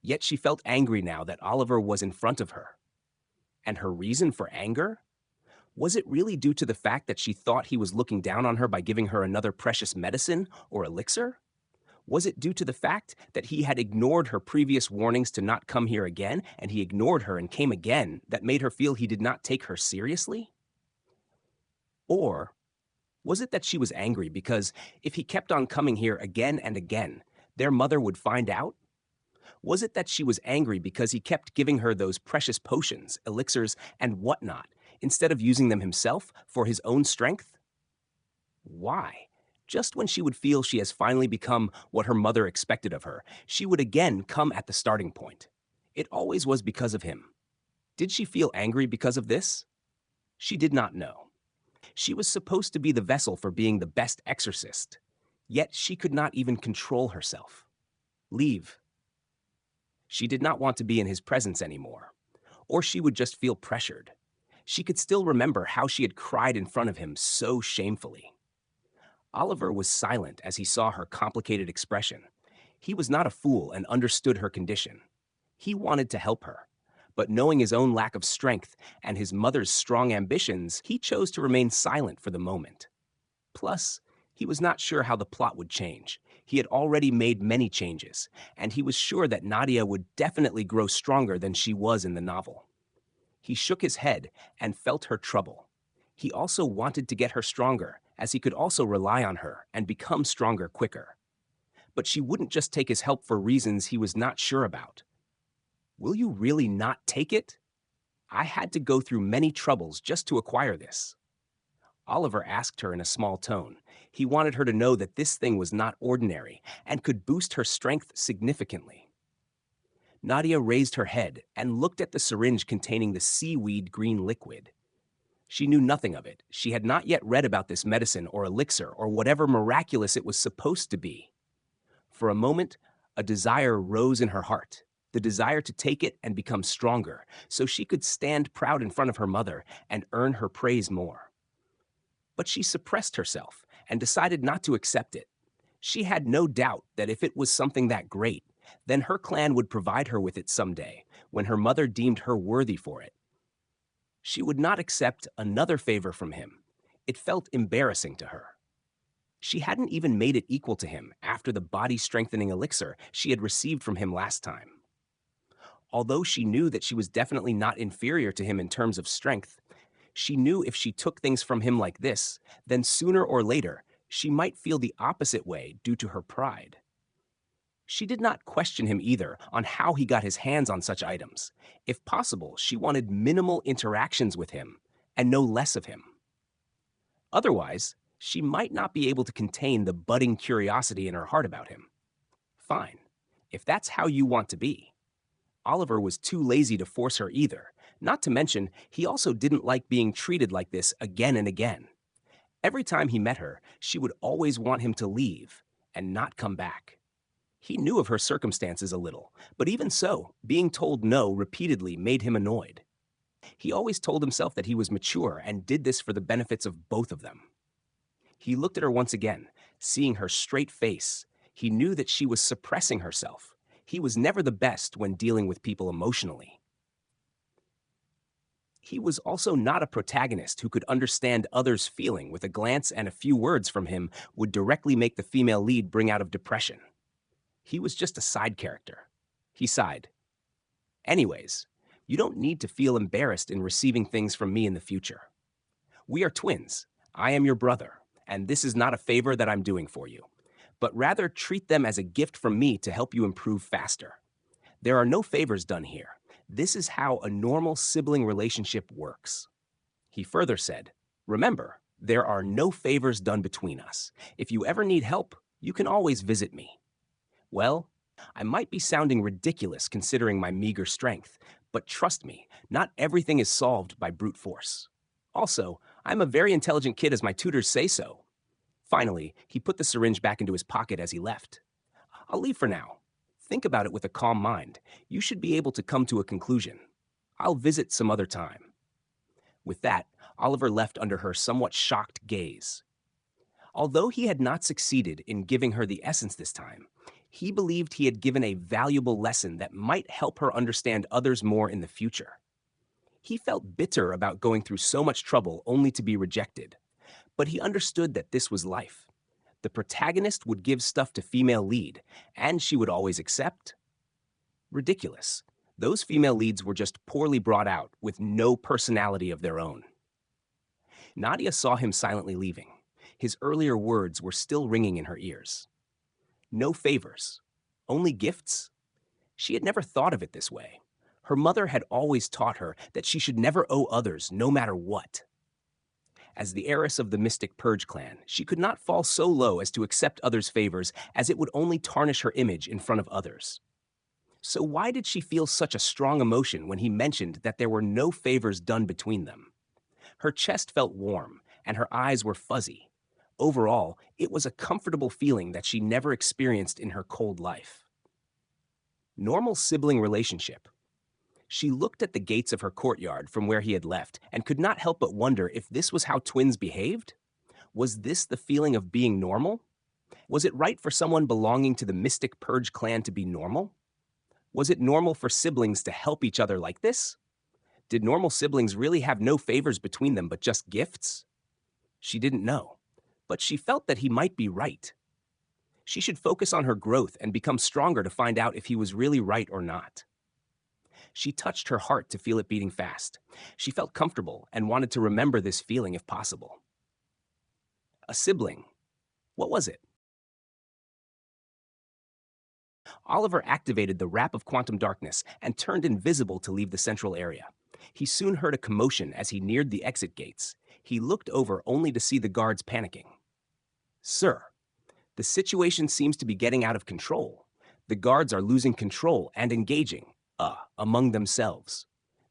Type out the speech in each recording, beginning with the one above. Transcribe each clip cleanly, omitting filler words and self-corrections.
Yet she felt angry now that Oliver was in front of her. And her reason for anger? Was it really due to the fact that she thought he was looking down on her by giving her another precious medicine or elixir? Was it due to the fact that he had ignored her previous warnings to not come here again, and he ignored her and came again, that made her feel he did not take her seriously? Or was it that she was angry because if he kept on coming here again and again, their mother would find out? Was it that she was angry because he kept giving her those precious potions, elixirs, and whatnot, instead of using them himself for his own strength? Why? Just when she would feel she has finally become what her mother expected of her, she would again come at the starting point. It always was because of him. Did she feel angry because of this? She did not know. She was supposed to be the vessel for being the best exorcist, yet she could not even control herself. Leave. She did not want to be in his presence anymore, or she would just feel pressured. She could still remember how she had cried in front of him so shamefully. Oliver was silent as he saw her complicated expression. He was not a fool and understood her condition. He wanted to help her, but knowing his own lack of strength and his mother's strong ambitions, he chose to remain silent for the moment. Plus, he was not sure how the plot would change. He had already made many changes, and he was sure that Nadia would definitely grow stronger than she was in the novel. He shook his head and felt her trouble. He also wanted to get her stronger, as he could also rely on her and become stronger quicker. But she wouldn't just take his help for reasons he was not sure about. Will you really not take it? I had to go through many troubles just to acquire this. Oliver asked her in a small tone. He wanted her to know that this thing was not ordinary and could boost her strength significantly. Nadia raised her head and looked at the syringe containing the seaweed green liquid. She knew nothing of it. She had not yet read about this medicine or elixir or whatever miraculous it was supposed to be. For a moment, a desire rose in her heart, the desire to take it and become stronger, so she could stand proud in front of her mother and earn her praise more. But she suppressed herself and decided not to accept it. She had no doubt that if it was something that great, then her clan would provide her with it someday, when her mother deemed her worthy for it. She would not accept another favor from him. It felt embarrassing to her. She hadn't even made it equal to him after the body-strengthening elixir she had received from him last time. Although she knew that she was definitely not inferior to him in terms of strength, she knew if she took things from him like this, then sooner or later, she might feel the opposite way due to her pride. She did not question him either on how he got his hands on such items. If possible, she wanted minimal interactions with him and no less of him. Otherwise, she might not be able to contain the budding curiosity in her heart about him. Fine, if that's how you want to be. Oliver was too lazy to force her either. Not to mention, he also didn't like being treated like this again and again. Every time he met her, she would always want him to leave and not come back. He knew of her circumstances a little, but even so, being told no repeatedly made him annoyed. He always told himself that he was mature and did this for the benefits of both of them. He looked at her once again, seeing her straight face. He knew that she was suppressing herself. He was never the best when dealing with people emotionally. He was also not a protagonist who could understand others' feeling with a glance, and a few words from him would directly make the female lead bring out of depression. He was just a side character. He sighed. Anyways, you don't need to feel embarrassed in receiving things from me in the future. We are twins. I am your brother, and this is not a favor that I'm doing for you, but rather treat them as a gift from me to help you improve faster. There are no favors done here. This is how a normal sibling relationship works. He further said, remember, there are no favors done between us. If you ever need help, you can always visit me. Well, I might be sounding ridiculous considering my meager strength, but trust me, not everything is solved by brute force. Also, I'm a very intelligent kid as my tutors say so. Finally, he put the syringe back into his pocket as he left. I'll leave for now. Think about it with a calm mind. You should be able to come to a conclusion. I'll visit some other time. With that, Oliver left under her somewhat shocked gaze. Although he had not succeeded in giving her the essence this time, He believed he had given a valuable lesson that might help her understand others more in the future. He felt bitter about going through so much trouble only to be rejected, but he understood that this was life. The protagonist would give stuff to female lead, and she would always accept. Ridiculous. Those female leads were just poorly brought out with no personality of their own. Nadia saw him silently leaving. His earlier words were still ringing in her ears. No favors, only gifts? She had never thought of it this way. Her mother had always taught her that she should never owe others no matter what. As the heiress of the Mystic Purge clan, she could not fall so low as to accept others' favors, as it would only tarnish her image in front of others. So why did she feel such a strong emotion when he mentioned that there were no favors done between them? Her chest felt warm, and her eyes were fuzzy. Overall, it was a comfortable feeling that she never experienced in her cold life. Normal sibling relationship. She looked at the gates of her courtyard from where he had left and could not help but wonder if this was how twins behaved. Was this the feeling of being normal? Was it right for someone belonging to the Mystic Purge clan to be normal? Was it normal for siblings to help each other like this? Did normal siblings really have no favors between them but just gifts? She didn't know, but she felt that he might be right. She should focus on her growth and become stronger to find out if he was really right or not. She touched her heart to feel it beating fast. She felt comfortable and wanted to remember this feeling if possible. A sibling. What was it? Oliver activated the Wrap of Quantum Darkness and turned invisible to leave the central area. He soon heard a commotion as he neared the exit gates. He looked over only to see the guards panicking. Sir, the situation seems to be getting out of control. The guards are losing control and engaging, among themselves.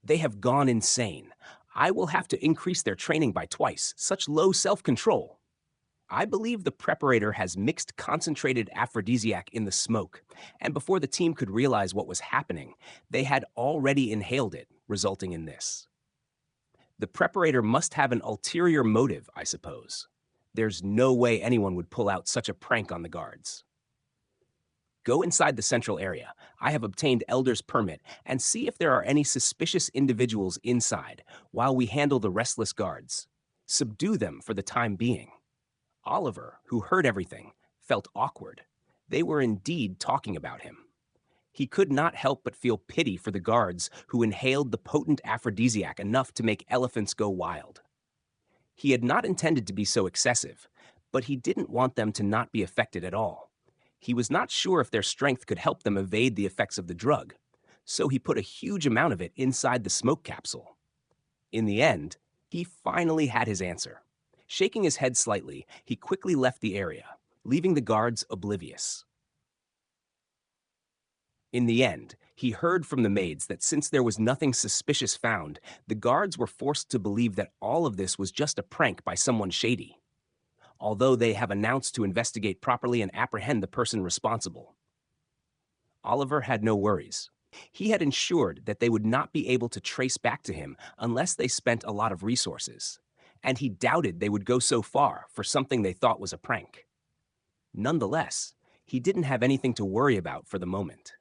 They have gone insane. I will have to increase their training by twice. Such low self-control. I believe the preparator has mixed concentrated aphrodisiac in the smoke, and before the team could realize what was happening, they had already inhaled it, resulting in this. The preparator must have an ulterior motive, I suppose. There's no way anyone would pull out such a prank on the guards. Go inside the central area. I have obtained Elder's permit, and see if there are any suspicious individuals inside while we handle the restless guards. Subdue them for the time being. Oliver, who heard everything, felt awkward. They were indeed talking about him. He could not help but feel pity for the guards who inhaled the potent aphrodisiac enough to make elephants go wild. He had not intended to be so excessive, but he didn't want them to not be affected at all. He was not sure if their strength could help them evade the effects of the drug, so he put a huge amount of it inside the smoke capsule. In the end, he finally had his answer. Shaking his head slightly, he quickly left the area, leaving the guards oblivious. In the end, he heard from the maids that since there was nothing suspicious found, the guards were forced to believe that all of this was just a prank by someone shady, although they have announced to investigate properly and apprehend the person responsible. Oliver had no worries. He had ensured that they would not be able to trace back to him unless they spent a lot of resources, and he doubted they would go so far for something they thought was a prank. Nonetheless, he didn't have anything to worry about for the moment.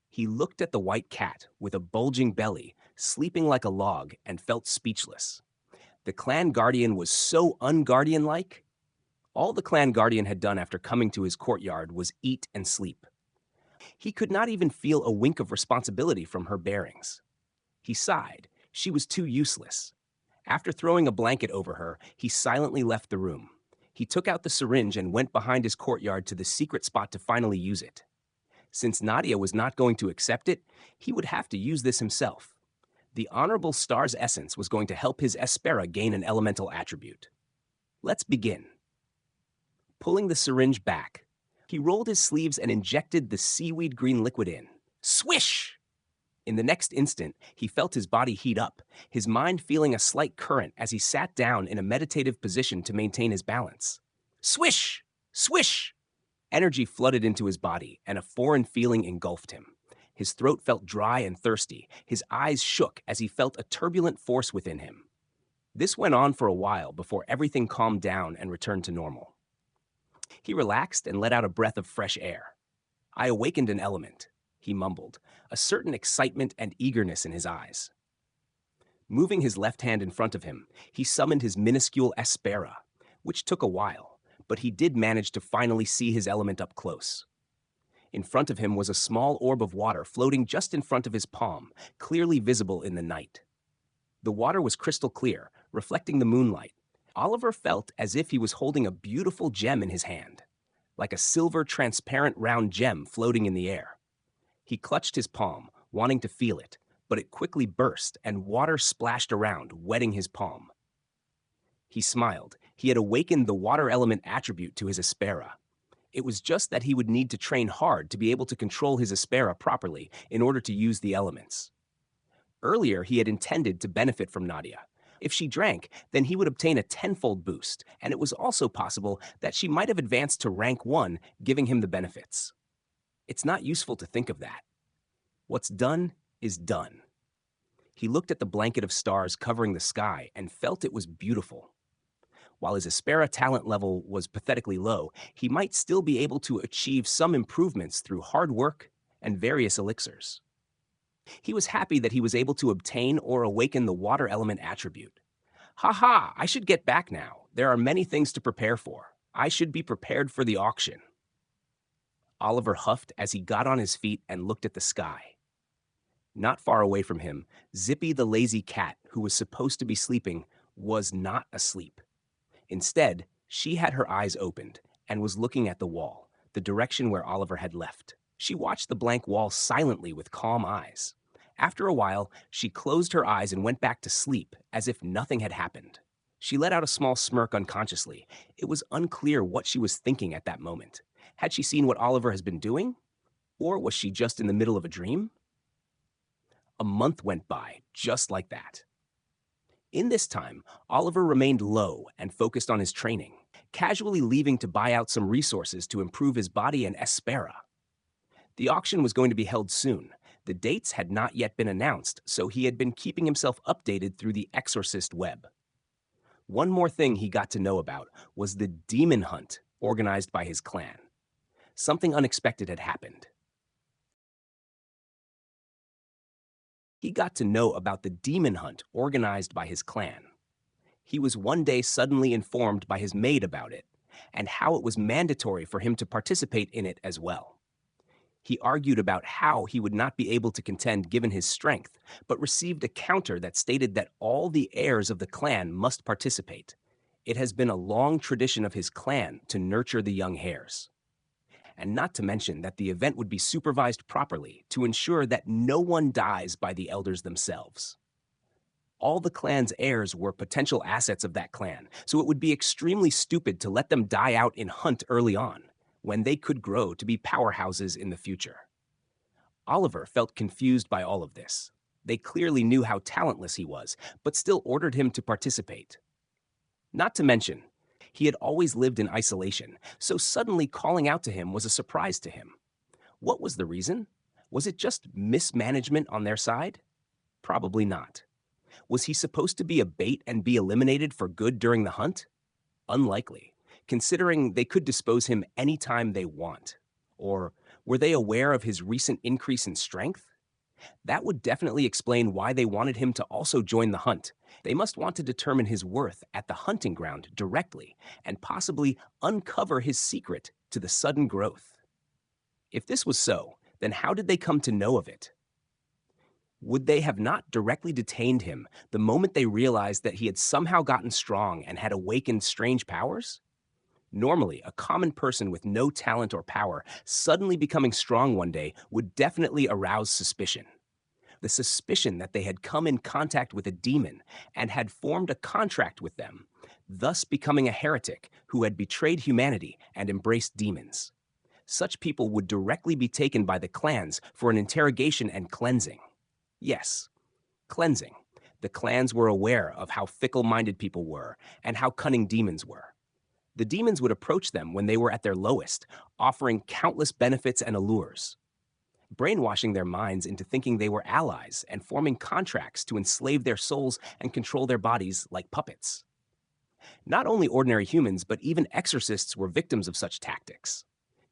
He looked at the white cat with a bulging belly, sleeping like a log, and felt speechless. The clan guardian was so unguardian-like. All the clan guardian had done after coming to his courtyard was eat and sleep. He could not even feel a wink of responsibility from her bearings. He sighed. She was too useless. After throwing a blanket over her, he silently left the room. He took out the syringe and went behind his courtyard to the secret spot to finally use it. Since Nadia was not going to accept it, he would have to use this himself. The Honorable Star's essence was going to help his Espera gain an elemental attribute. Let's begin. Pulling the syringe back, he rolled his sleeves and injected the seaweed green liquid in. Swish! In the next instant, he felt his body heat up, his mind feeling a slight current as he sat down in a meditative position to maintain his balance. Swish! Swish! Energy flooded into his body, and a foreign feeling engulfed him. His throat felt dry and thirsty. His eyes shook as he felt a turbulent force within him. This went on for a while before everything calmed down and returned to normal. He relaxed and let out a breath of fresh air. I awakened an element, he mumbled, a certain excitement and eagerness in his eyes. Moving his left hand in front of him, he summoned his minuscule Espera, which took a while, but he did manage to finally see his element up close. In front of him was a small orb of water floating just in front of his palm, clearly visible in the night. The water was crystal clear, reflecting the moonlight. Oliver felt as if he was holding a beautiful gem in his hand, like a silver, transparent, round gem floating in the air. He clutched his palm, wanting to feel it, but it quickly burst and water splashed around, wetting his palm. He smiled. He had awakened the water element attribute to his Espera. It was just that he would need to train hard to be able to control his Espera properly in order to use the elements. Earlier, he had intended to benefit from Nadia. If she drank, then he would obtain a tenfold boost, and it was also possible that she might have advanced to rank 1, giving him the benefits. It's not useful to think of that. What's done is done. He looked at the blanket of stars covering the sky and felt it was beautiful. While his Espera talent level was pathetically low, he might still be able to achieve some improvements through hard work and various elixirs. He was happy that he was able to obtain or awaken the water element attribute. Ha! I should get back now. There are many things to prepare for. I should be prepared for the auction. Oliver huffed as he got on his feet and looked at the sky. Not far away from him, Zippy the lazy cat, who was supposed to be sleeping, was not asleep. Instead, she had her eyes opened and was looking at the wall, the direction where Oliver had left. She watched the blank wall silently with calm eyes. After a while, she closed her eyes and went back to sleep as if nothing had happened. She let out a small smirk unconsciously. It was unclear what she was thinking at that moment. Had she seen what Oliver has been doing? Or was she just in the middle of a dream? A month went by, just like that. In this time, Oliver remained low and focused on his training, casually leaving to buy out some resources to improve his body and Espera. The auction was going to be held soon. The dates had not yet been announced, so he had been keeping himself updated through the Exorcist web. One more thing he got to know about was the demon hunt organized by his clan. Something unexpected had happened. He got to know about the demon hunt organized by his clan. He was one day suddenly informed by his maid about it, and how it was mandatory for him to participate in it as well. He argued about how he would not be able to contend given his strength, but received a counter that stated that all the heirs of the clan must participate. It has been a long tradition of his clan to nurture the young heirs. And not to mention that the event would be supervised properly to ensure that no one dies by the elders themselves. All the clan's heirs were potential assets of that clan, so it would be extremely stupid to let them die out in hunt early on, when they could grow to be powerhouses in the future. Oliver felt confused by all of this. They clearly knew how talentless he was, but still ordered him to participate. Not to mention, he had always lived in isolation, so suddenly calling out to him was a surprise to him. What was the reason? Was it just mismanagement on their side? Probably not. Was he supposed to be a bait and be eliminated for good during the hunt? Unlikely, considering they could dispose him anytime they want. Or were they aware of his recent increase in strength? That would definitely explain why they wanted him to also join the hunt. They must want to determine his worth at the hunting ground directly and possibly uncover his secret to the sudden growth. If this was so, then how did they come to know of it? Would they have not directly detained him the moment they realized that he had somehow gotten strong and had awakened strange powers? Normally, a common person with no talent or power suddenly becoming strong one day would definitely arouse suspicion. The suspicion that they had come in contact with a demon and had formed a contract with them, thus becoming a heretic who had betrayed humanity and embraced demons. Such people would directly be taken by the clans for an interrogation and cleansing. Yes, cleansing. The clans were aware of how fickle-minded people were and how cunning demons were. The demons would approach them when they were at their lowest, offering countless benefits and allures, brainwashing their minds into thinking they were allies and forming contracts to enslave their souls and control their bodies like puppets. Not only ordinary humans, but even exorcists were victims of such tactics.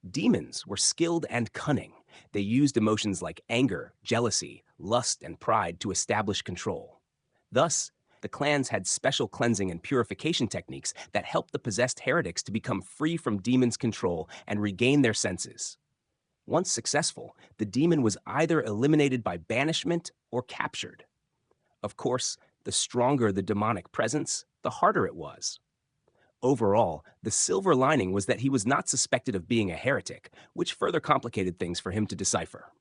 Demons were skilled and cunning. They used emotions like anger, jealousy, lust, and pride to establish control. Thus, the clans had special cleansing and purification techniques that helped the possessed heretics to become free from demons' control and regain their senses. Once successful, the demon was either eliminated by banishment or captured. Of course, the stronger the demonic presence, the harder it was. Overall, the silver lining was that he was not suspected of being a heretic, which further complicated things for him to decipher.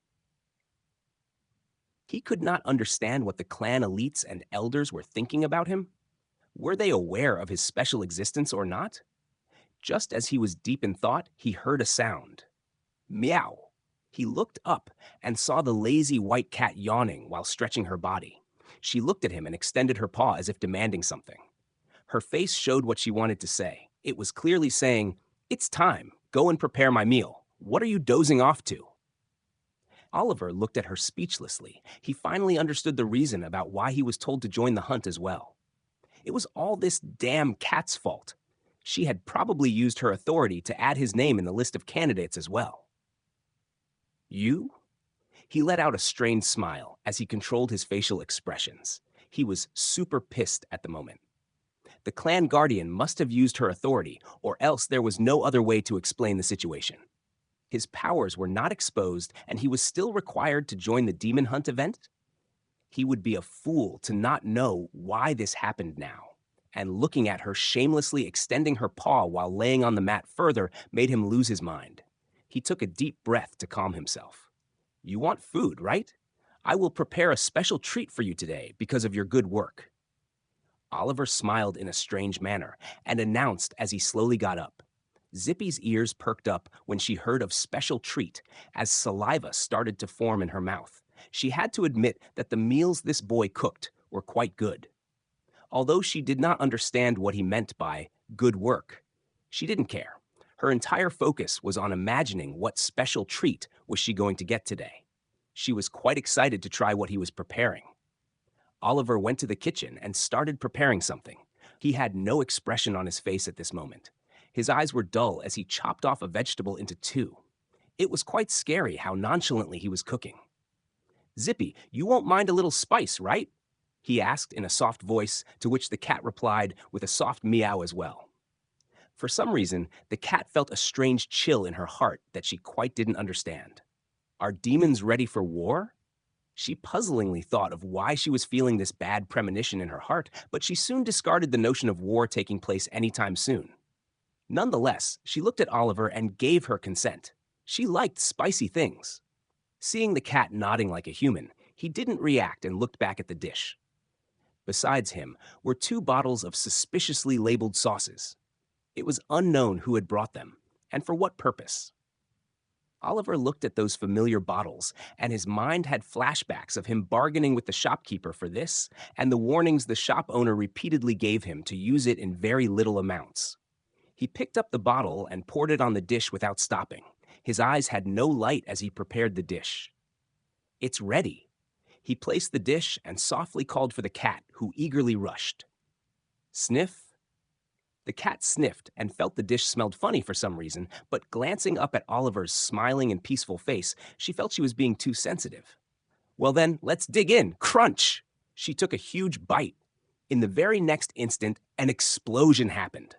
He could not understand what the clan elites and elders were thinking about him. Were they aware of his special existence or not? Just as he was deep in thought, he heard a sound. Meow. He looked up and saw the lazy white cat yawning while stretching her body. She looked at him and extended her paw as if demanding something. Her face showed what she wanted to say. It was clearly saying, "It's time. Go and prepare my meal. What are you dozing off to?" Oliver looked at her speechlessly. He finally understood the reason about why he was told to join the hunt as well. It was all this damn cat's fault. She had probably used her authority to add his name in the list of candidates as well. You? He let out a strained smile as he controlled his facial expressions. He was super pissed at the moment. The clan guardian must have used her authority, or else there was no other way to explain the situation. His powers were not exposed, and he was still required to join the demon hunt event? He would be a fool to not know why this happened now. And looking at her shamelessly extending her paw while laying on the mat further made him lose his mind. He took a deep breath to calm himself. You want food, right? I will prepare a special treat for you today because of your good work. Oliver smiled in a strange manner and announced as he slowly got up. Zippy's ears perked up when she heard of special treat as saliva started to form in her mouth. She had to admit that the meals this boy cooked were quite good. Although she did not understand what he meant by good work, she didn't care. Her entire focus was on imagining what special treat was she going to get today. She was quite excited to try what he was preparing. Oliver went to the kitchen and started preparing something. He had no expression on his face at this moment. His eyes were dull as he chopped off a vegetable into two. It was quite scary how nonchalantly he was cooking. Zippy, you won't mind a little spice, right? He asked in a soft voice, to which the cat replied with a soft meow as well. For some reason, the cat felt a strange chill in her heart that she quite didn't understand. Are demons ready for war? She puzzlingly thought of why she was feeling this bad premonition in her heart, but she soon discarded the notion of war taking place anytime soon. Nonetheless, she looked at Oliver and gave her consent. She liked spicy things. Seeing the cat nodding like a human, he didn't react and looked back at the dish. Besides him were 2 bottles of suspiciously labeled sauces. It was unknown who had brought them, and for what purpose. Oliver looked at those familiar bottles, and his mind had flashbacks of him bargaining with the shopkeeper for this, and the warnings the shop owner repeatedly gave him to use it in very little amounts. He picked up the bottle and poured it on the dish without stopping. His eyes had no light as he prepared the dish. It's ready. He placed the dish and softly called for the cat, who eagerly rushed. Sniff. The cat sniffed and felt the dish smelled funny for some reason, but glancing up at Oliver's smiling and peaceful face, she felt she was being too sensitive. Well then, let's dig in. Crunch! She took a huge bite. In the very next instant, an explosion happened.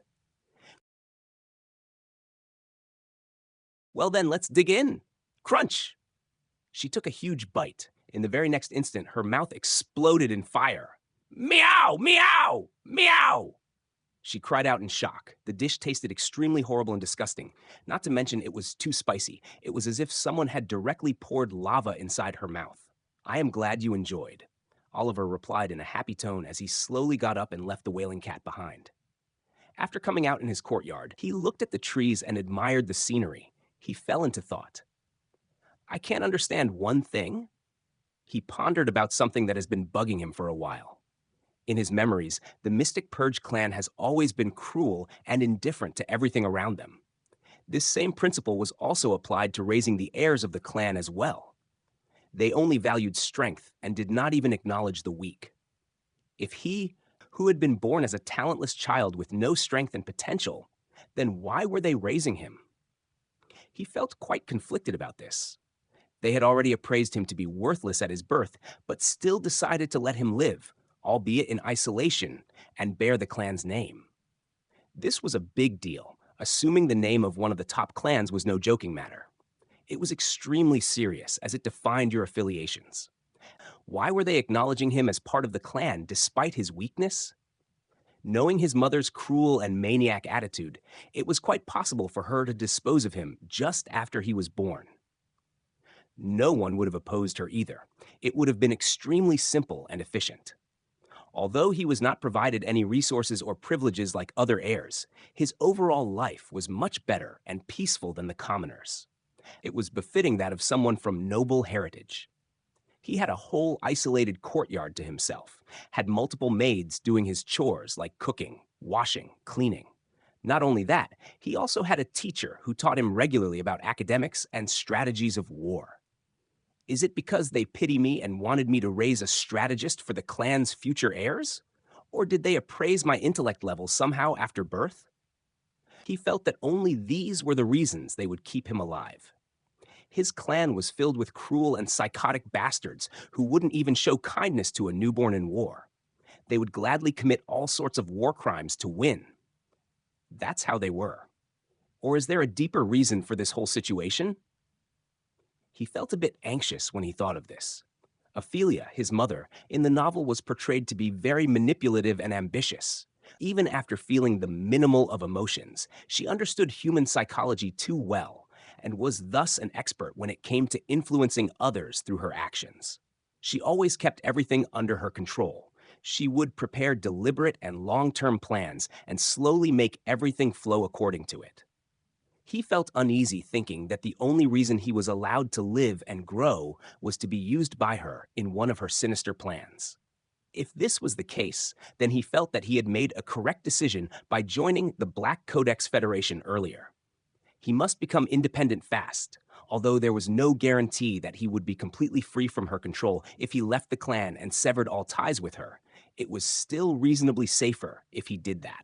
Well then, let's dig in. Crunch! She took a huge bite. In the very next instant, her mouth exploded in fire. Meow! Meow! Meow! She cried out in shock. The dish tasted extremely horrible and disgusting. Not to mention it was too spicy. It was as if someone had directly poured lava inside her mouth. I am glad you enjoyed. Oliver replied in a happy tone as he slowly got up and left the wailing cat behind. After coming out in his courtyard, he looked at the trees and admired the scenery. He fell into thought. I can't understand one thing. He pondered about something that has been bugging him for a while. In his memories, the Mystic Purge clan has always been cruel and indifferent to everything around them. This same principle was also applied to raising the heirs of the clan as well. They only valued strength and did not even acknowledge the weak. If he, who had been born as a talentless child with no strength and potential, then why were they raising him? He felt quite conflicted about this. They had already appraised him to be worthless at his birth, but still decided to let him live, albeit in isolation, and bear the clan's name. This was a big deal. Assuming the name of one of the top clans was no joking matter. It was extremely serious, as it defined your affiliations. Why were they acknowledging him as part of the clan despite his weakness? Knowing his mother's cruel and maniac attitude, it was quite possible for her to dispose of him just after he was born. No one would have opposed her either. It would have been extremely simple and efficient. Although he was not provided any resources or privileges like other heirs, his overall life was much better and peaceful than the commoners. It was befitting that of someone from noble heritage. He had a whole isolated courtyard to himself, had multiple maids doing his chores like cooking, washing, cleaning. Not only that, he also had a teacher who taught him regularly about academics and strategies of war. Is it because they pity me and wanted me to raise a strategist for the clan's future heirs? Or did they appraise my intellect level somehow after birth? He felt that only these were the reasons they would keep him alive. His clan was filled with cruel and psychotic bastards who wouldn't even show kindness to a newborn in war. They would gladly commit all sorts of war crimes to win. That's how they were. Or is there a deeper reason for this whole situation? He felt a bit anxious when he thought of this. Ophelia, his mother, in the novel was portrayed to be very manipulative and ambitious. Even after feeling the minimal of emotions, she understood human psychology too well, and was thus an expert when it came to influencing others through her actions. She always kept everything under her control. She would prepare deliberate and long-term plans and slowly make everything flow according to it. He felt uneasy thinking that the only reason he was allowed to live and grow was to be used by her in one of her sinister plans. If this was the case, then he felt that he had made a correct decision by joining the Black Codex Federation earlier. He must become independent fast, although there was no guarantee that he would be completely free from her control if he left the clan and severed all ties with her. It was still reasonably safer if he did that.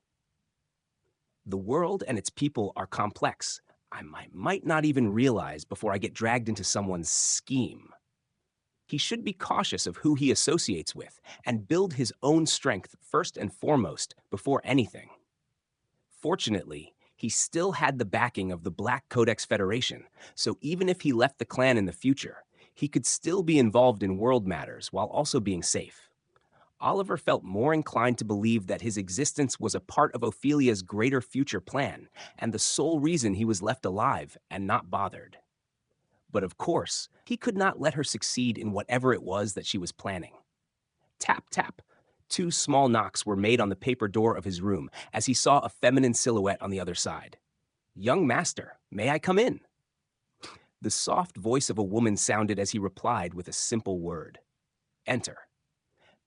The world and its people are complex. I might not even realize before I get dragged into someone's scheme. He should be cautious of who he associates with and build his own strength first and foremost before anything. Fortunately, he still had the backing of the Black Codex Federation, so even if he left the clan in the future, he could still be involved in world matters while also being safe. Oliver felt more inclined to believe that his existence was a part of Ophelia's greater future plan and the sole reason he was left alive and not bothered. But of course, he could not let her succeed in whatever it was that she was planning. Tap, tap. 2 small knocks were made on the paper door of his room as he saw a feminine silhouette on the other side. "Young master, may I come in?" The soft voice of a woman sounded as he replied with a simple word. "Enter."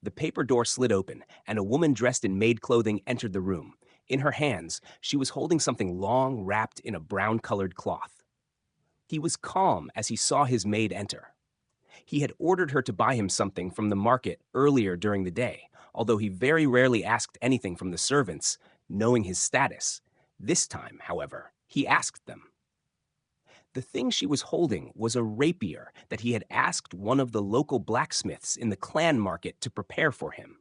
The paper door slid open, and a woman dressed in maid clothing entered the room. In her hands, she was holding something long wrapped in a brown-colored cloth. He was calm as he saw his maid enter. He had ordered her to buy him something from the market earlier during the day, although he very rarely asked anything from the servants, knowing his status. This time, however, he asked them. The thing she was holding was a rapier that he had asked one of the local blacksmiths in the clan market to prepare for him.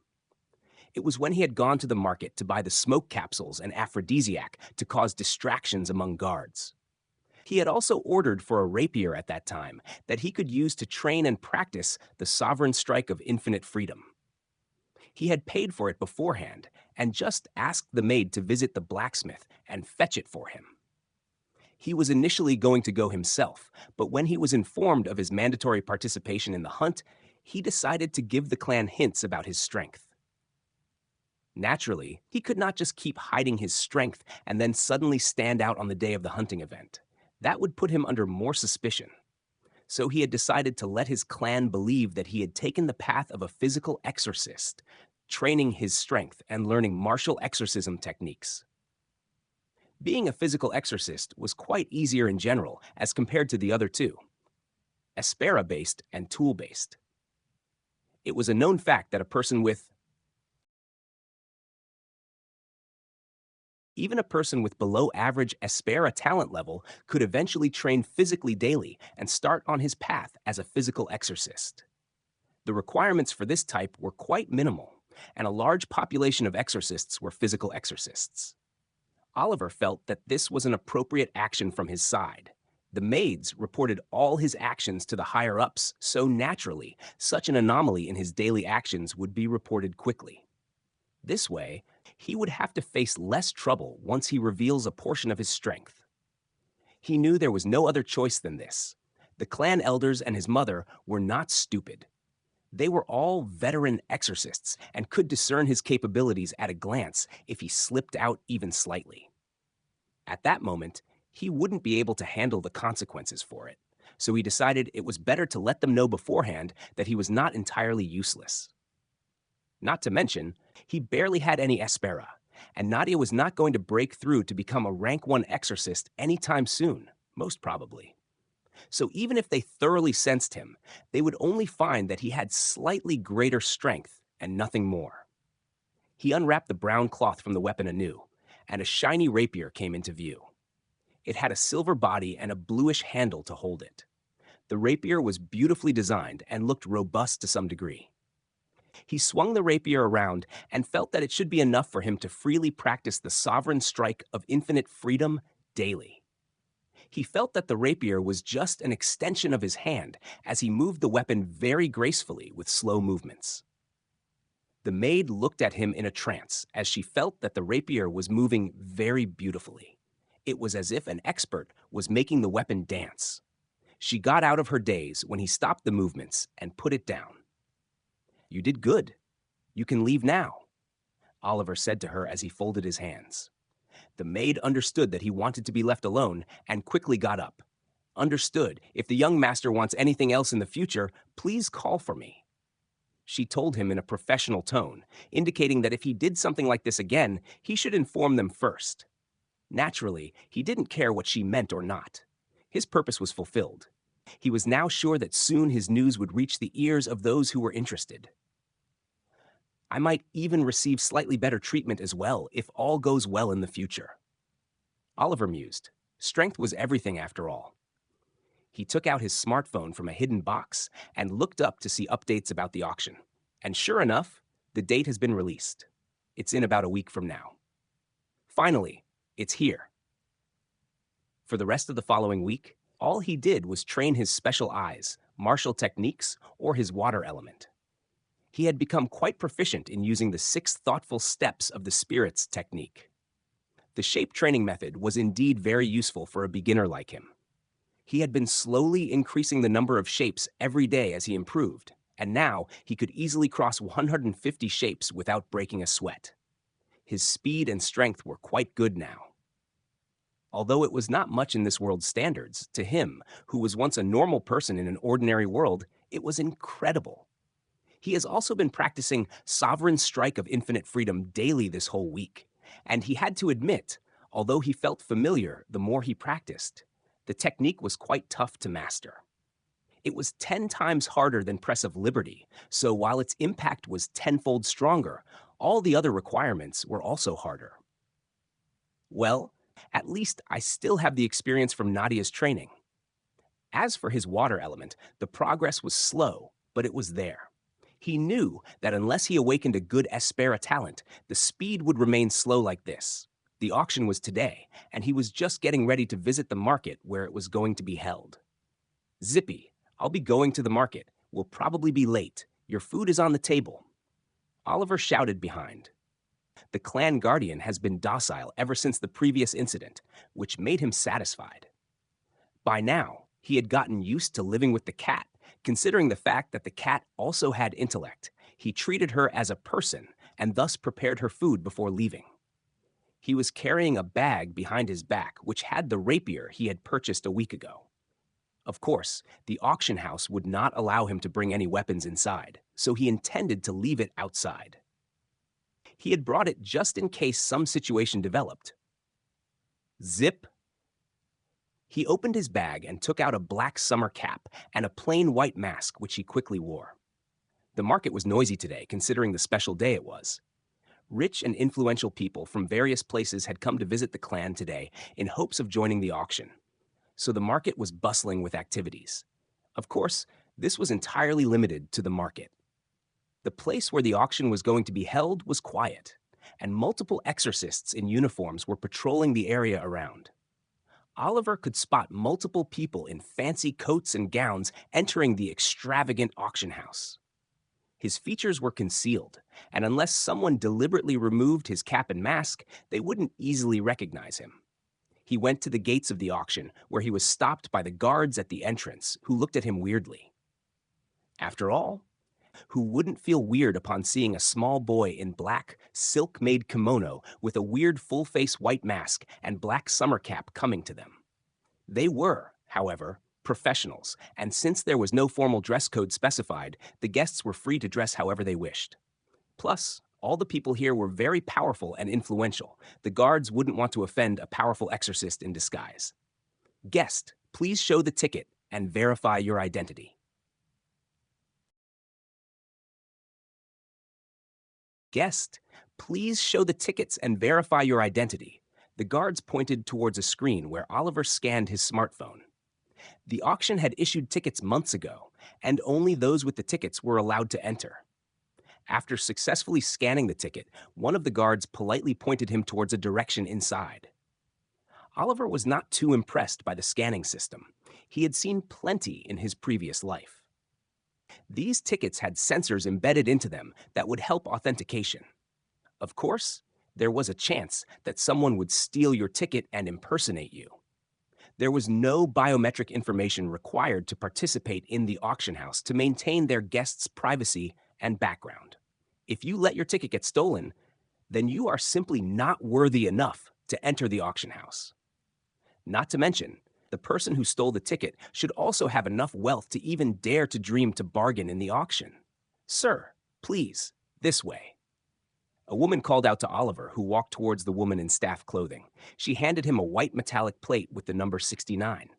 It was when he had gone to the market to buy the smoke capsules and aphrodisiac to cause distractions among guards. He had also ordered for a rapier at that time that he could use to train and practice the sovereign strike of infinite freedom. He had paid for it beforehand and just asked the maid to visit the blacksmith and fetch it for him. He was initially going to go himself, but when he was informed of his mandatory participation in the hunt, he decided to give the clan hints about his strength. Naturally, he could not just keep hiding his strength and then suddenly stand out on the day of the hunting event. That would put him under more suspicion. So he had decided to let his clan believe that he had taken the path of a physical exorcist, training his strength and learning martial exorcism techniques. Being a physical exorcist was quite easier in general as compared to the other two, Aspera-based and tool-based. It was a known fact that a person with Even a person with below average Aspera talent level could eventually train physically daily and start on his path as a physical exorcist. The requirements for this type were quite minimal, and a large population of exorcists were physical exorcists. Oliver felt that this was an appropriate action from his side. The maids reported all his actions to the higher-ups so naturally, such an anomaly in his daily actions would be reported quickly. This way, he would have to face less trouble once he reveals a portion of his strength. He knew there was no other choice than this. The clan elders and his mother were not stupid. They were all veteran exorcists and could discern his capabilities at a glance if he slipped out even slightly. At that moment, he wouldn't be able to handle the consequences for it, so he decided it was better to let them know beforehand that he was not entirely useless. Not to mention, he barely had any Aspera, and Nadia was not going to break through to become a rank 1 exorcist anytime soon, most probably. So even if they thoroughly sensed him, they would only find that he had slightly greater strength and nothing more. He unwrapped the brown cloth from the weapon anew, and a shiny rapier came into view. It had a silver body and a bluish handle to hold it. The rapier was beautifully designed and looked robust to some degree. He swung the rapier around and felt that it should be enough for him to freely practice the sovereign strike of infinite freedom daily. He felt that the rapier was just an extension of his hand as he moved the weapon very gracefully with slow movements. The maid looked at him in a trance as she felt that the rapier was moving very beautifully. It was as if an expert was making the weapon dance. She got out of her daze when he stopped the movements and put it down. "You did good. You can leave now," Oliver said to her as he folded his hands. The maid understood that he wanted to be left alone and quickly got up. "Understood. If the young master wants anything else in the future, please call for me." She told him in a professional tone, indicating that if he did something like this again, he should inform them first. Naturally, he didn't care what she meant or not. His purpose was fulfilled. He was now sure that soon his news would reach the ears of those who were interested. "I might even receive slightly better treatment as well if all goes well in the future." Oliver mused. Strength was everything after all. He took out his smartphone from a hidden box and looked up to see updates about the auction. And sure enough, the date has been released. It's in about a week from now. Finally, it's here. For the rest of the following week, all he did was train his special eyes, martial techniques, or his water element. He had become quite proficient in using the 6 thoughtful steps of the spirits technique. The shape training method was indeed very useful for a beginner like him. He had been slowly increasing the number of shapes every day as he improved, and now he could easily cross 150 shapes without breaking a sweat. His speed and strength were quite good now. Although it was not much in this world's standards, to him, who was once a normal person in an ordinary world, it was incredible. He has also been practicing Sovereign Strike of Infinite Freedom daily this whole week, and he had to admit, although he felt familiar the more he practiced, the technique was quite tough to master. It was 10 times harder than Press of Liberty, so while its impact was tenfold stronger, all the other requirements were also harder. Well, at least I still have the experience from Nadia's training. As for his water element, the progress was slow, but it was there. He knew that unless he awakened a good Aspera talent, the speed would remain slow like this. The auction was today, and he was just getting ready to visit the market where it was going to be held. "Zippy, I'll be going to the market. We'll probably be late. Your food is on the table." Oliver shouted behind. The clan guardian has been docile ever since the previous incident, which made him satisfied. By now, he had gotten used to living with the cat, considering the fact that the cat also had intellect. He treated her as a person and thus prepared her food before leaving. He was carrying a bag behind his back, which had the rapier he had purchased a week ago. Of course, the auction house would not allow him to bring any weapons inside, so he intended to leave it outside. He had brought it just in case some situation developed. Zip. He opened his bag and took out a black summer cap and a plain white mask, which he quickly wore. The market was noisy today, considering the special day it was. Rich and influential people from various places had come to visit the clan today in hopes of joining the auction, so the market was bustling with activities. Of course, this was entirely limited to the market. The place where the auction was going to be held was quiet, and multiple exorcists in uniforms were patrolling the area around. Oliver could spot multiple people in fancy coats and gowns entering the extravagant auction house. His features were concealed, and unless someone deliberately removed his cap and mask, they wouldn't easily recognize him. He went to the gates of the auction, where he was stopped by the guards at the entrance, who looked at him weirdly. After all, who wouldn't feel weird upon seeing a small boy in black, silk-made kimono with a weird full-face white mask and black summer cap coming to them? They were, however, professionals, and since there was no formal dress code specified, the guests were free to dress however they wished. Plus, all the people here were very powerful and influential. The guards wouldn't want to offend a powerful exorcist in disguise. Guest, please show the ticket and verify your identity. Guest, please show the tickets and verify your identity. The guards pointed towards a screen where Oliver scanned his smartphone. The auction had issued tickets months ago, and only those with the tickets were allowed to enter. After successfully scanning the ticket, one of the guards politely pointed him towards a direction inside. Oliver was not too impressed by the scanning system. He had seen plenty in his previous life. These tickets had sensors embedded into them that would help authentication. Of course, there was a chance that someone would steal your ticket and impersonate you. There was no biometric information required to participate in the auction house to maintain their guests' privacy and background. If you let your ticket get stolen, then you are simply not worthy enough to enter the auction house. Not to mention, the person who stole the ticket should also have enough wealth to even dare to dream to bargain in the auction. Sir, please, this way. A woman called out to Oliver, who walked towards the woman in staff clothing. She handed him a white metallic plate with the number 69.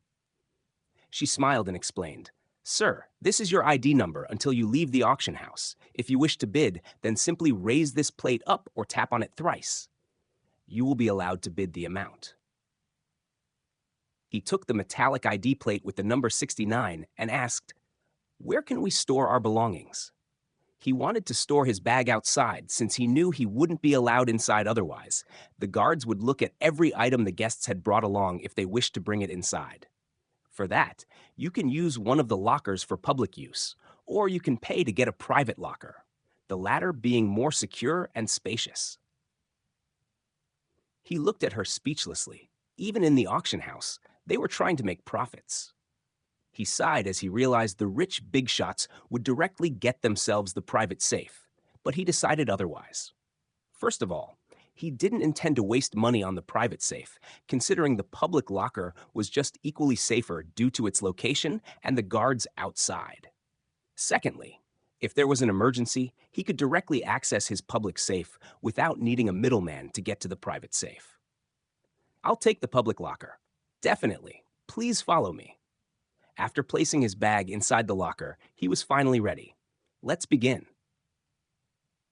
She smiled and explained, "Sir, this is your ID number until you leave the auction house. If you wish to bid, then simply raise this plate up or tap on it thrice. You will be allowed to bid the amount." He took the metallic ID plate with the number 69 and asked, "Where can we store our belongings?" He wanted to store his bag outside since he knew he wouldn't be allowed inside otherwise. The guards would look at every item the guests had brought along if they wished to bring it inside. For that, you can use one of the lockers for public use, or you can pay to get a private locker, the latter being more secure and spacious. He looked at her speechlessly. Even in the auction house, they were trying to make profits. He sighed as he realized the rich big shots would directly get themselves the private safe, but he decided otherwise. First of all, he didn't intend to waste money on the private safe, considering the public locker was just equally safer due to its location and the guards outside. Secondly, if there was an emergency, he could directly access his public safe without needing a middleman to get to the private safe. "I'll take the public locker. Definitely. Please follow me." After placing his bag inside the locker, he was finally ready. Let's begin.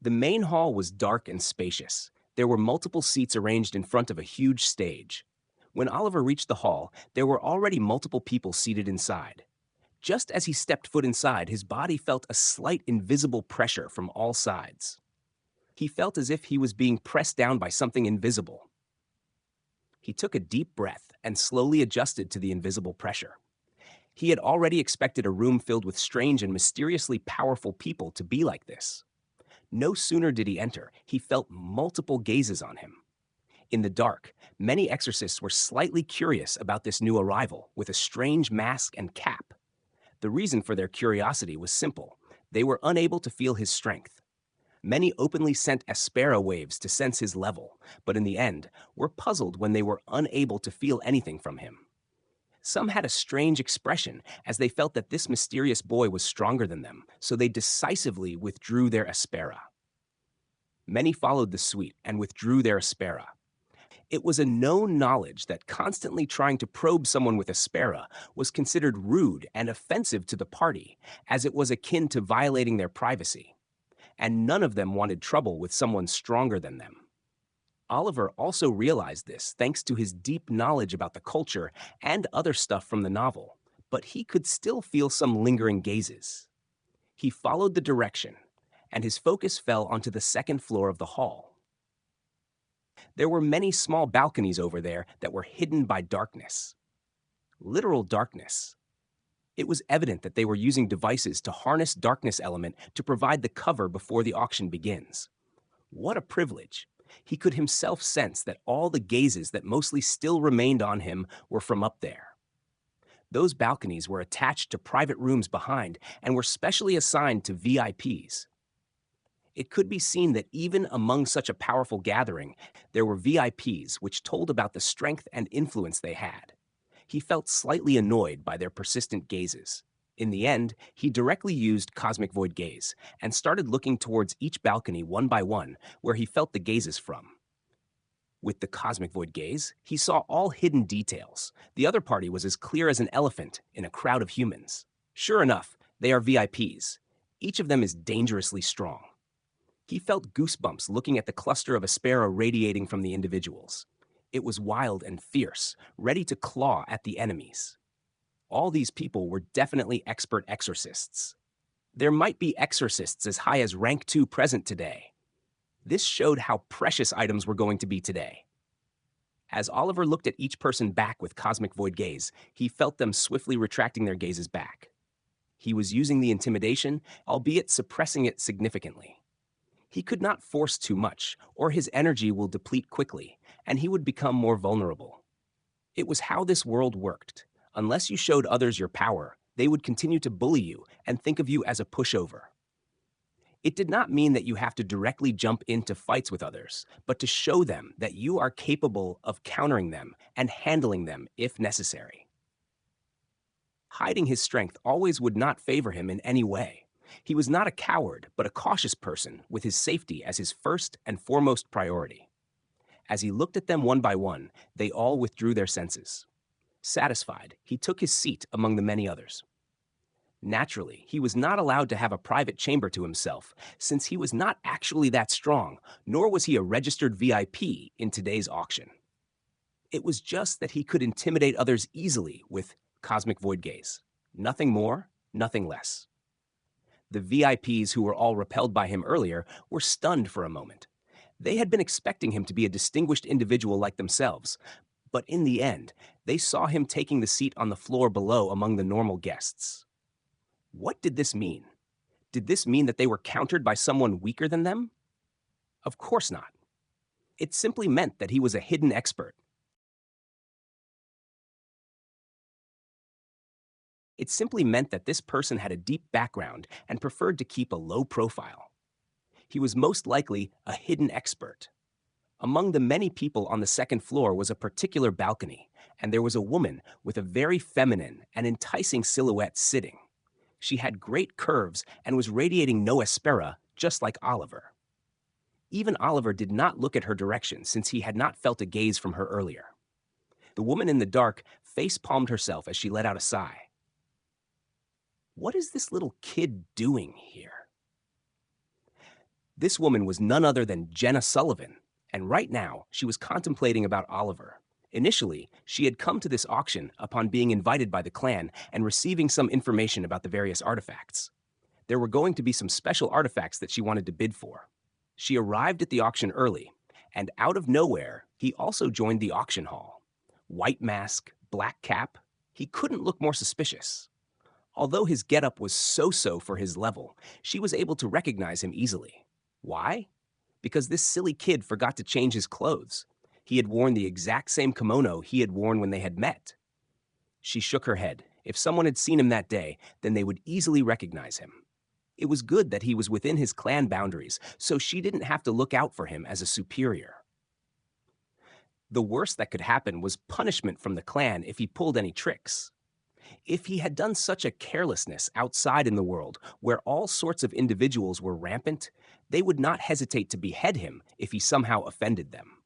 The main hall was dark and spacious. There were multiple seats arranged in front of a huge stage. When Oliver reached the hall, there were already multiple people seated inside. Just as he stepped foot inside, his body felt a slight invisible pressure from all sides. He felt as if he was being pressed down by something invisible. He took a deep breath and slowly adjusted to the invisible pressure. He had already expected a room filled with strange and mysteriously powerful people to be like this. No sooner did he enter, he felt multiple gazes on him. In the dark, many exorcists were slightly curious about this new arrival with a strange mask and cap. The reason for their curiosity was simple. They were unable to feel his strength. Many openly sent Aspera waves to sense his level, but in the end, were puzzled when they were unable to feel anything from him. Some had a strange expression as they felt that this mysterious boy was stronger than them, so they decisively withdrew their Aspera. Many followed the suite and withdrew their Aspera. It was a known knowledge that constantly trying to probe someone with Aspera was considered rude and offensive to the party, as it was akin to violating their privacy. and none of them wanted trouble with someone stronger than them. Oliver also realized this thanks to his deep knowledge about the culture and other stuff from the novel, but he could still feel some lingering gazes. He followed the direction, and his focus fell onto the second floor of the hall. There were many small balconies over there that were hidden by darkness. Literal darkness. It was evident that they were using devices to harness darkness element to provide the cover before the auction begins. What a privilege. He could himself sense that all the gazes that mostly still remained on him were from up there. Those balconies were attached to private rooms behind and were specially assigned to VIPs. It could be seen that even among such a powerful gathering, there were VIPs which told about the strength and influence they had. He felt slightly annoyed by their persistent gazes. In the end, he directly used Cosmic Void Gaze and started looking towards each balcony one by one where he felt the gazes from. With the Cosmic Void Gaze, he saw all hidden details. The other party was as clear as an elephant in a crowd of humans. Sure enough, they are VIPs. Each of them is dangerously strong. He felt goosebumps looking at the cluster of Aspera radiating from the individuals. It was wild and fierce, ready to claw at the enemies. All these people were definitely expert exorcists. There might be exorcists as high as rank 2 present today. This showed how precious items were going to be today. As Oliver looked at each person back with Cosmic Void Gaze, he felt them swiftly retracting their gazes back. He was using the intimidation, albeit suppressing it significantly. He could not force too much, or his energy will deplete quickly, and he would become more vulnerable. It was how this world worked. Unless you showed others your power, they would continue to bully you and think of you as a pushover. It did not mean that you have to directly jump into fights with others, but to show them that you are capable of countering them and handling them if necessary. Hiding his strength always would not favor him in any way. He was not a coward, but a cautious person with his safety as his first and foremost priority. As he looked at them one by one, they all withdrew their senses. Satisfied, he took his seat among the many others. Naturally, he was not allowed to have a private chamber to himself, since he was not actually that strong, nor was he a registered VIP in today's auction. It was just that he could intimidate others easily with Cosmic Void Gaze. Nothing more, nothing less. The VIPs who were all repelled by him earlier were stunned for a moment. They had been expecting him to be a distinguished individual like themselves, but in the end, they saw him taking the seat on the floor below among the normal guests. What did this mean? Did this mean that they were countered by someone weaker than them? Of course not. It simply meant that he was a hidden expert. It simply meant that this person had a deep background and preferred to keep a low profile. He was most likely a hidden expert. Among the many people on the second floor was a particular balcony, and there was a woman with a very feminine and enticing silhouette sitting. She had great curves and was radiating no aspera, just like Oliver. Even Oliver did not look at her direction since he had not felt a gaze from her earlier. The woman in the dark face-palmed herself as she let out a sigh. What is this little kid doing here? This woman was none other than Jenna Sullivan, and right now she was contemplating about Oliver. Initially, she had come to this auction upon being invited by the clan and receiving some information about the various artifacts. There were going to be some special artifacts that she wanted to bid for. She arrived at the auction early, and out of nowhere, he also joined the auction hall. White mask, black cap, he couldn't look more suspicious. Although his getup was so-so for his level, she was able to recognize him easily. Why? Because this silly kid forgot to change his clothes. He had worn the exact same kimono he had worn when they had met. She shook her head. If someone had seen him that day, then they would easily recognize him. It was good that he was within his clan boundaries, so she didn't have to look out for him as a superior. The worst that could happen was punishment from the clan if he pulled any tricks. If he had done such a carelessness outside in the world, where all sorts of individuals were rampant, they would not hesitate to behead him if he somehow offended them.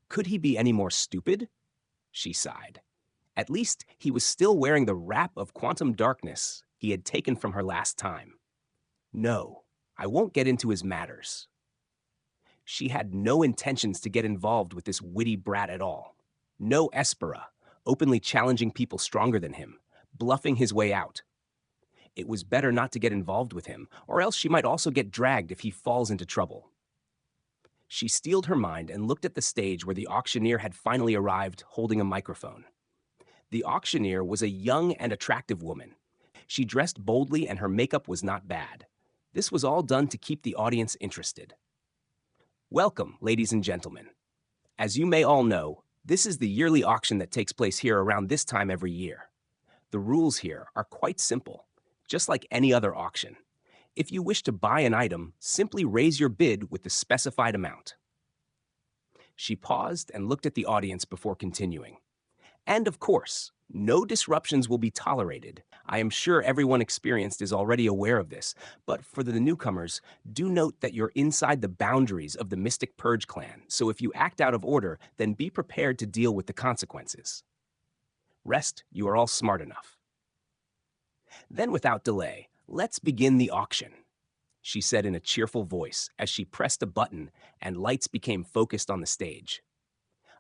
Could he be any more stupid? She sighed. At least he was still wearing the wrap of quantum darkness he had taken from her last time. No, I won't get into his matters. She had no intentions to get involved with this witty brat at all. No espera, openly challenging people stronger than him, bluffing his way out. It was better not to get involved with him, or else she might also get dragged if he falls into trouble. She steeled her mind and looked at the stage where the auctioneer had finally arrived, holding a microphone. The auctioneer was a young and attractive woman. She dressed boldly and her makeup was not bad. This was all done to keep the audience interested. Welcome, ladies and gentlemen. As you may all know, this is the yearly auction that takes place here around this time every year. The rules here are quite simple, just like any other auction. If you wish to buy an item, simply raise your bid with the specified amount. She paused and looked at the audience before continuing. And of course, no disruptions will be tolerated. I am sure everyone experienced is already aware of this, but for the newcomers, do note that you're inside the boundaries of the Mystic Purge clan, so if you act out of order, then be prepared to deal with the consequences. Rest, you are all smart enough. Then without delay, let's begin the auction, she said in a cheerful voice as she pressed a button and lights became focused on the stage.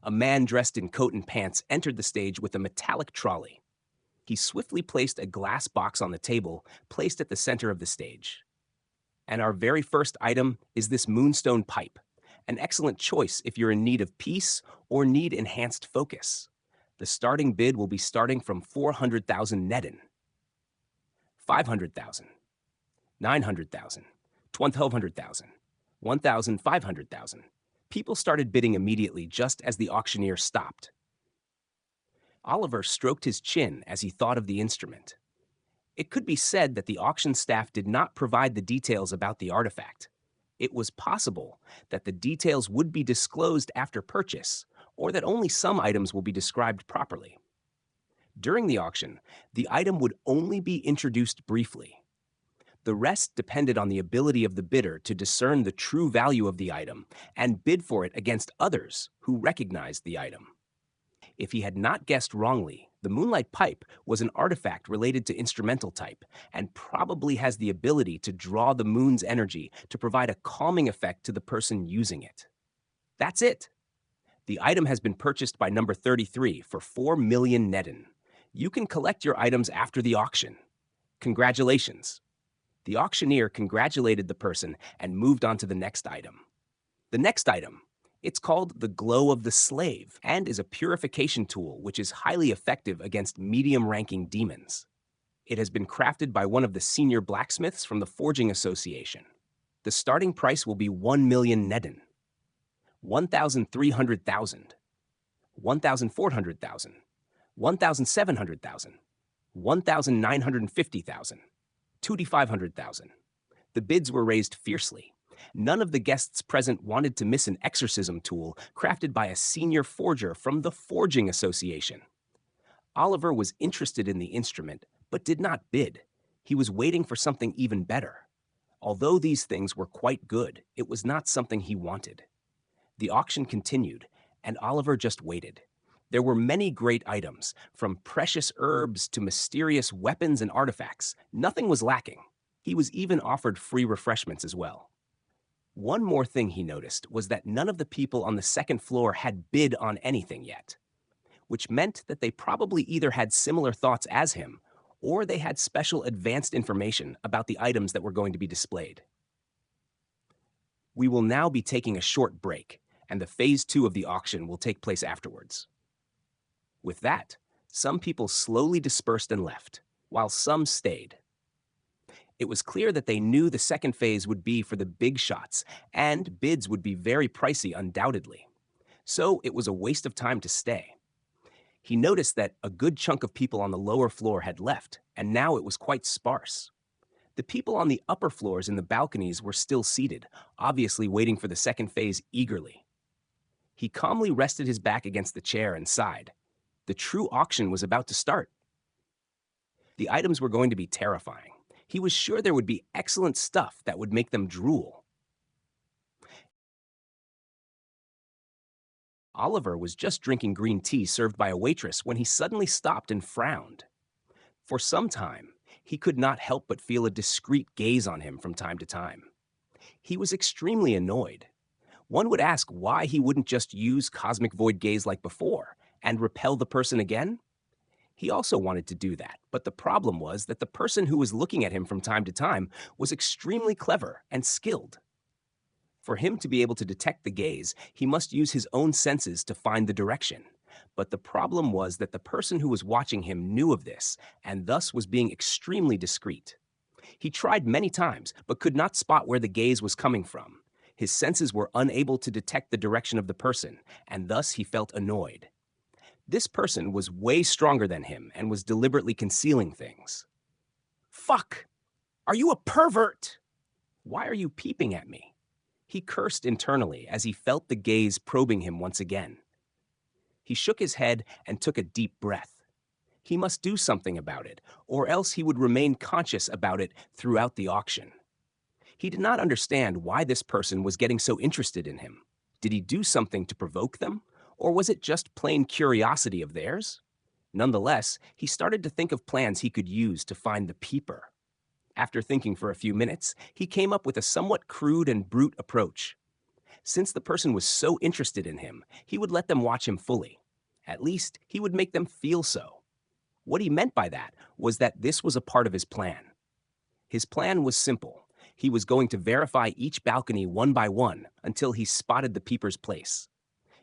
A man dressed in coat and pants entered the stage with a metallic trolley. He swiftly placed a glass box on the table, placed at the center of the stage. And our very first item is this moonstone pipe, an excellent choice if you're in need of peace or need enhanced focus. The starting bid will be starting from 400,000 Nedden. 500,000, 900,000, 1,200,000, 1,500,000. People started bidding immediately just as the auctioneer stopped. Oliver stroked his chin as he thought of the instrument. It could be said that the auction staff did not provide the details about the artifact. It was possible that the details would be disclosed after purchase, or that only some items will be described properly. During the auction, the item would only be introduced briefly. The rest depended on the ability of the bidder to discern the true value of the item and bid for it against others who recognized the item. If he had not guessed wrongly, the moonlight pipe was an artifact related to instrumental type and probably has the ability to draw the moon's energy to provide a calming effect to the person using it. That's it. The item has been purchased by number 33 for 4 million Nedden. You can collect your items after the auction. Congratulations. The auctioneer congratulated the person and moved on to the next item. The next item, it's called the Glow of the Slave and is a purification tool which is highly effective against medium-ranking demons. It has been crafted by one of the senior blacksmiths from the Forging Association. The starting price will be 1 million Nedden, 1,300,000, 1,400,000, 1,700,000, 1,950,000, 2,500,000. The bids were raised fiercely. None of the guests present wanted to miss an exorcism tool crafted by a senior forger from the Forging Association. Oliver was interested in the instrument, but did not bid. He was waiting for something even better. Although these things were quite good, it was not something he wanted. The auction continued, and Oliver just waited. There were many great items, from precious herbs to mysterious weapons and artifacts. Nothing was lacking. He was even offered free refreshments as well. One more thing he noticed was that none of the people on the second floor had bid on anything yet, which meant that they probably either had similar thoughts as him, or they had special advanced information about the items that were going to be displayed. We will now be taking a short break, and the phase 2 of the auction will take place afterwards. With that, some people slowly dispersed and left, while some stayed. It was clear that they knew the second phase would be for the big shots, and bids would be very pricey undoubtedly. So it was a waste of time to stay. He noticed that a good chunk of people on the lower floor had left, and now it was quite sparse. The people on the upper floors in the balconies were still seated, obviously waiting for the second phase eagerly. He calmly rested his back against the chair and sighed. The true auction was about to start. The items were going to be terrifying. He was sure there would be excellent stuff that would make them drool. Oliver was just drinking green tea served by a waitress when he suddenly stopped and frowned. For some time, he could not help but feel a discreet gaze on him from time to time. He was extremely annoyed. One would ask why he wouldn't just use cosmic void gaze like before and repel the person again. He also wanted to do that, but the problem was that the person who was looking at him from time to time was extremely clever and skilled. For him to be able to detect the gaze, he must use his own senses to find the direction. But the problem was that the person who was watching him knew of this, and thus was being extremely discreet. He tried many times, but could not spot where the gaze was coming from. His senses were unable to detect the direction of the person, and thus he felt annoyed. This person was way stronger than him and was deliberately concealing things. "Fuck! Are you a pervert? Why are you peeping at me?" He cursed internally as he felt the gaze probing him once again. He shook his head and took a deep breath. He must do something about it, or else he would remain conscious about it throughout the auction. He did not understand why this person was getting so interested in him. Did he do something to provoke them, or was it just plain curiosity of theirs? Nonetheless, he started to think of plans he could use to find the peeper. After thinking for a few minutes, he came up with a somewhat crude and brute approach. Since the person was so interested in him, he would let them watch him fully. At least, he would make them feel so. What he meant by that was that this was a part of his plan. His plan was simple. He was going to verify each balcony one by one until he spotted the peeper's place.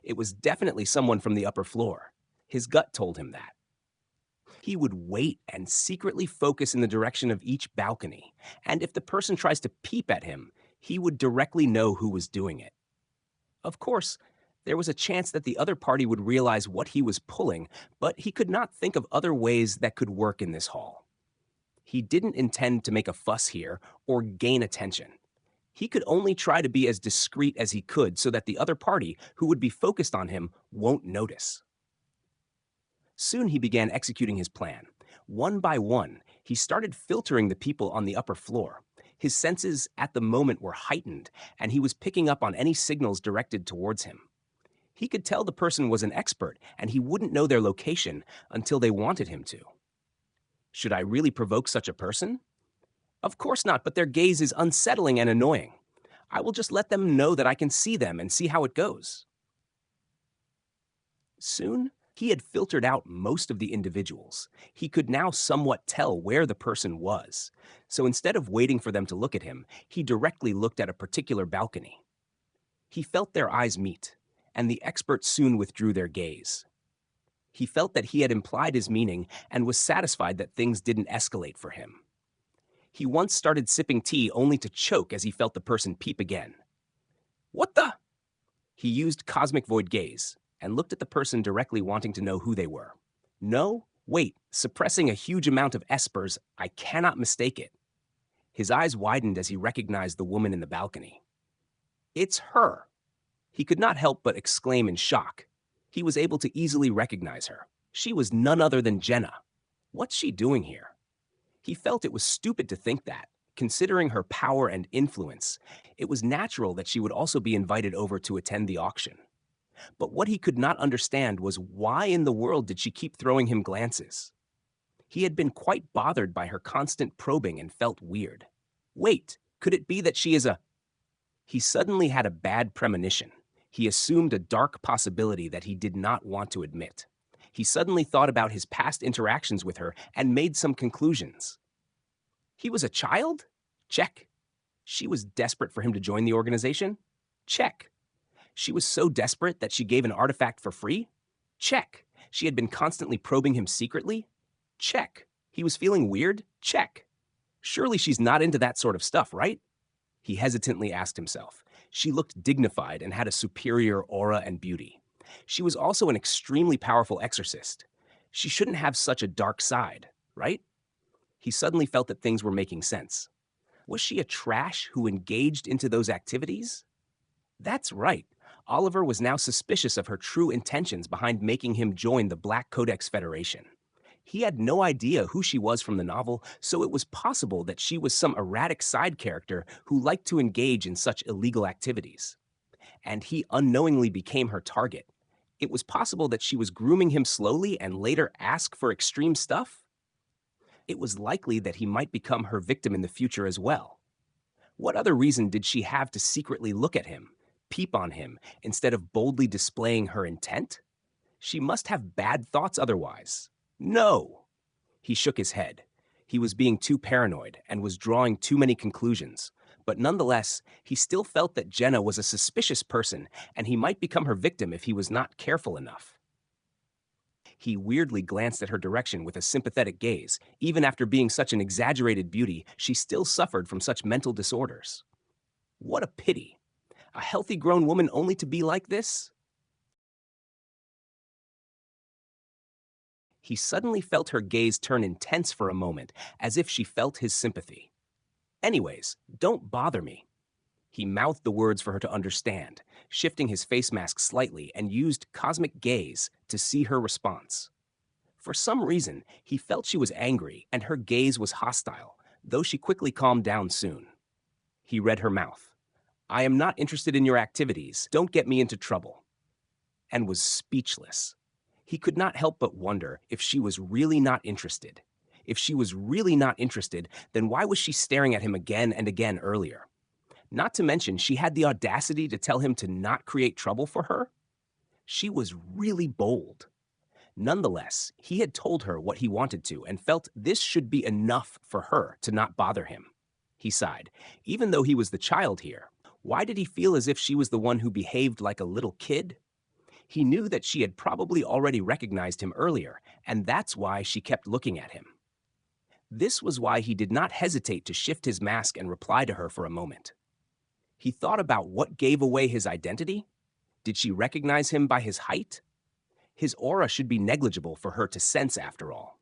It was definitely someone from the upper floor. His gut told him that. He would wait and secretly focus in the direction of each balcony, and if the person tries to peep at him, he would directly know who was doing it. Of course, there was a chance that the other party would realize what he was pulling, but he could not think of other ways that could work in this hall. He didn't intend to make a fuss here or gain attention. He could only try to be as discreet as he could so that the other party, who would be focused on him, won't notice. Soon he began executing his plan. One by one, he started filtering the people on the upper floor. His senses at the moment were heightened, and he was picking up on any signals directed towards him. He could tell the person was an expert, and he wouldn't know their location until they wanted him to. Should I really provoke such a person? Of course not, but their gaze is unsettling and annoying. I will just let them know that I can see them and see how it goes. Soon, he had filtered out most of the individuals. He could now somewhat tell where the person was. So instead of waiting for them to look at him, he directly looked at a particular balcony. He felt their eyes meet, and the expert soon withdrew their gaze. He felt that he had implied his meaning and was satisfied that things didn't escalate for him. He once started sipping tea only to choke as he felt the person peep again. "What the?" He used cosmic void gaze and looked at the person directly, wanting to know who they were. No, wait, suppressing a huge amount of espers, I cannot mistake it. His eyes widened as he recognized the woman in the balcony. "It's her." He could not help but exclaim in shock. He was able to easily recognize her. She was none other than Jenna. What's she doing here? He felt it was stupid to think that. Considering her power and influence, it was natural that she would also be invited over to attend the auction. But what he could not understand was why in the world did she keep throwing him glances? He had been quite bothered by her constant probing and felt weird. Wait, could it be that she is a... He suddenly had a bad premonition. He assumed a dark possibility that he did not want to admit. He suddenly thought about his past interactions with her and made some conclusions. He was a child? Check. She was desperate for him to join the organization? Check. She was so desperate that she gave an artifact for free? Check. She had been constantly probing him secretly? Check. He was feeling weird? Check. Surely she's not into that sort of stuff, right? He hesitantly asked himself. She looked dignified and had a superior aura and beauty. She was also an extremely powerful exorcist. She shouldn't have such a dark side, right? He suddenly felt that things were making sense. Was she a trash who engaged into those activities? That's right. Oliver was now suspicious of her true intentions behind making him join the Black Codex Federation. He had no idea who she was from the novel, so it was possible that she was some erratic side character who liked to engage in such illegal activities. And he unknowingly became her target. It was possible that she was grooming him slowly and later ask for extreme stuff. It was likely that he might become her victim in the future as well. What other reason did she have to secretly look at him, peep on him, instead of boldly displaying her intent? She must have bad thoughts otherwise. No! He shook his head. He was being too paranoid and was drawing too many conclusions. But nonetheless, he still felt that Jenna was a suspicious person and he might become her victim if he was not careful enough. He weirdly glanced at her direction with a sympathetic gaze. Even after being such an exaggerated beauty, she still suffered from such mental disorders. What a pity. A healthy grown woman only to be like this? He suddenly felt her gaze turn intense for a moment, as if she felt his sympathy. Anyways, don't bother me. He mouthed the words for her to understand, shifting his face mask slightly and used cosmic gaze to see her response. For some reason, he felt she was angry and her gaze was hostile, though she quickly calmed down soon. He read her mouth. I am not interested in your activities. Don't get me into trouble. And was speechless. He could not help but wonder if she was really not interested. If she was really not interested, then why was she staring at him again and again earlier? Not to mention, she had the audacity to tell him to not create trouble for her? She was really bold. Nonetheless, he had told her what he wanted to and felt this should be enough for her to not bother him. He sighed. Even though he was the child here, why did he feel as if she was the one who behaved like a little kid? He knew that she had probably already recognized him earlier, and that's why she kept looking at him. This was why he did not hesitate to shift his mask and reply to her for a moment. He thought about what gave away his identity. Did she recognize him by his height? His aura should be negligible for her to sense after all.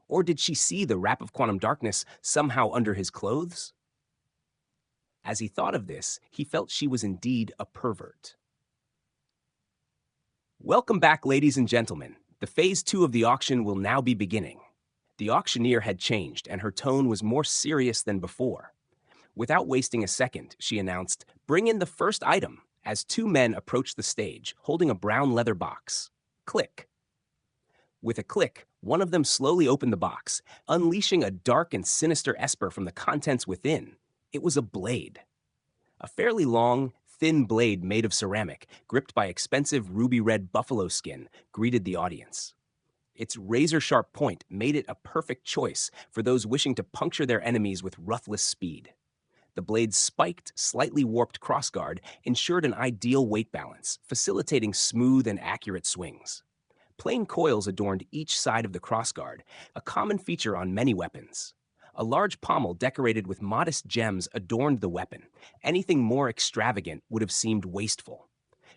Or did she see the wrap of quantum darkness somehow under his clothes? As he thought of this, he felt she was indeed a pervert. Welcome back, ladies and gentlemen. The phase 2 of the auction will now be beginning. The auctioneer had changed, and her tone was more serious than before. Without wasting a second, she announced, "Bring in the first item," as two men approached the stage, holding a brown leather box. Click. With a click, one of them slowly opened the box, unleashing a dark and sinister esper from the contents within. It was a blade. A fairly long, thin blade made of ceramic, gripped by expensive ruby-red buffalo skin, greeted the audience. Its razor-sharp point made it a perfect choice for those wishing to puncture their enemies with ruthless speed. The blade's spiked, slightly warped crossguard ensured an ideal weight balance, facilitating smooth and accurate swings. Plain coils adorned each side of the crossguard, a common feature on many weapons. A large pommel decorated with modest gems adorned the weapon. Anything more extravagant would have seemed wasteful.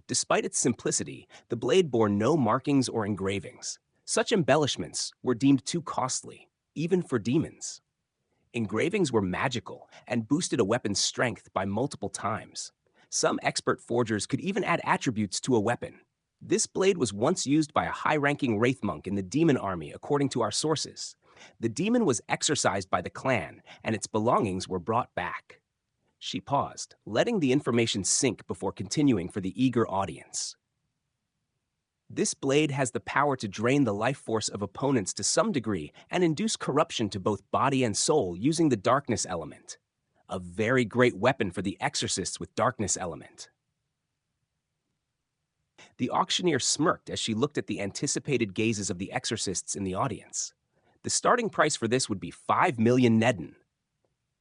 Despite its simplicity, the blade bore no markings or engravings. Such embellishments were deemed too costly, even for demons. Engravings were magical and boosted a weapon's strength by multiple times. Some expert forgers could even add attributes to a weapon. This blade was once used by a high-ranking wraith monk in the demon army, according to our sources. The demon was exorcised by the clan, and its belongings were brought back. She paused, letting the information sink before continuing for the eager audience. This blade has the power to drain the life force of opponents to some degree and induce corruption to both body and soul using the darkness element. A very great weapon for the exorcists with darkness element. The auctioneer smirked as she looked at the anticipated gazes of the exorcists in the audience. The starting price for this would be 5 million Neden.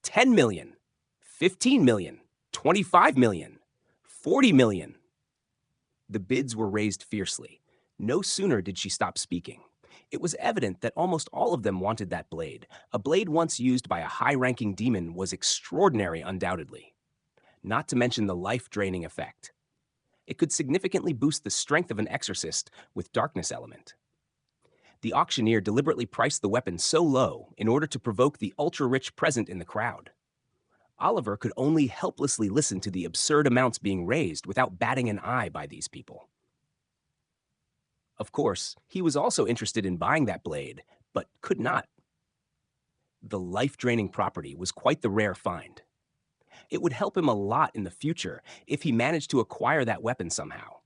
10 million. 15 million. 25 million. 40 million. The bids were raised fiercely. No sooner did she stop speaking. It was evident that almost all of them wanted that blade. A blade once used by a high-ranking demon was extraordinary, undoubtedly. Not to mention the life-draining effect. It could significantly boost the strength of an exorcist with darkness element. The auctioneer deliberately priced the weapon so low in order to provoke the ultra-rich present in the crowd. Oliver could only helplessly listen to the absurd amounts being raised without batting an eye by these people. Of course, he was also interested in buying that blade, but could not. The life-draining property was quite the rare find. It would help him a lot in the future if he managed to acquire that weapon somehow.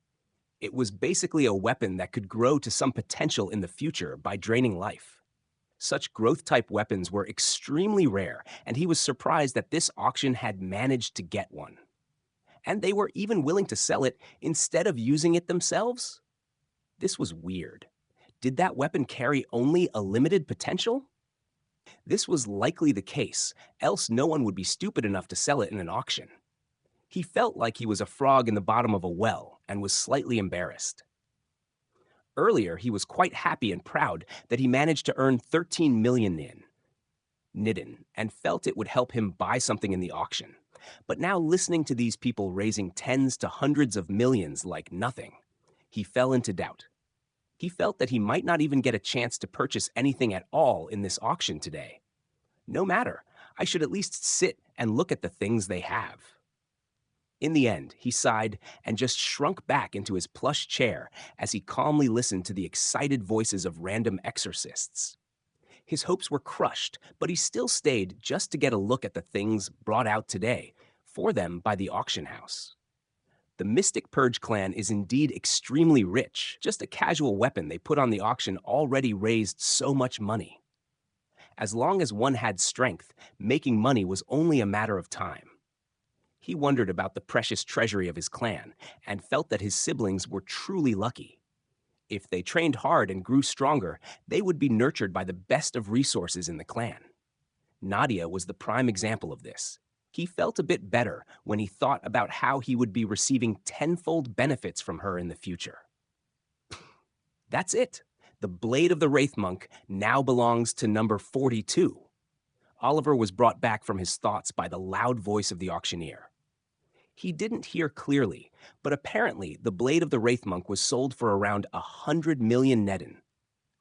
It was basically a weapon that could grow to some potential in the future by draining life. Such growth-type weapons were extremely rare, and he was surprised that this auction had managed to get one. And they were even willing to sell it instead of using it themselves? This was weird. Did that weapon carry only a limited potential? This was likely the case, else no one would be stupid enough to sell it in an auction. He felt like he was a frog in the bottom of a well and was slightly embarrassed. Earlier, he was quite happy and proud that he managed to earn 13 million nidin and felt it would help him buy something in the auction. But now listening to these people raising tens to hundreds of millions like nothing, he fell into doubt. He felt that he might not even get a chance to purchase anything at all in this auction today. No matter, I should at least sit and look at the things they have. In the end, he sighed and just shrunk back into his plush chair as he calmly listened to the excited voices of random exorcists. His hopes were crushed, but he still stayed just to get a look at the things brought out today for them by the auction house. The Mystic Purge clan is indeed extremely rich. Just a casual weapon they put on the auction already raised so much money. As long as one had strength, making money was only a matter of time. He wondered about the precious treasury of his clan and felt that his siblings were truly lucky. If they trained hard and grew stronger, they would be nurtured by the best of resources in the clan. Nadia was the prime example of this. He felt a bit better when he thought about how he would be receiving tenfold benefits from her in the future. That's it. The blade of the Wraith Monk now belongs to number 42. Oliver was brought back from his thoughts by the loud voice of the auctioneer. He didn't hear clearly, but apparently the blade of the Wraith Monk was sold for around 100 million nedin.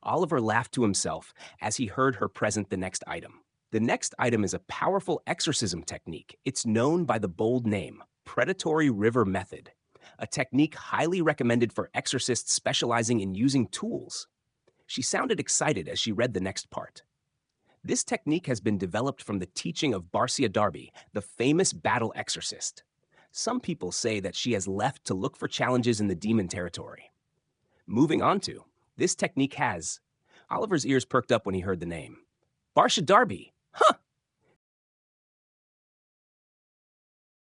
Oliver laughed to himself as he heard her present the next item. The next item is a powerful exorcism technique. It's known by the bold name, Predatory River Method, a technique highly recommended for exorcists specializing in using tools. She sounded excited as she read the next part. This technique has been developed from the teaching of Barcia Darby, the famous battle exorcist. Some people say that she has left to look for challenges in the demon territory. Moving on to, this technique has... Oliver's ears perked up when he heard the name. Barcia Darby! Huh!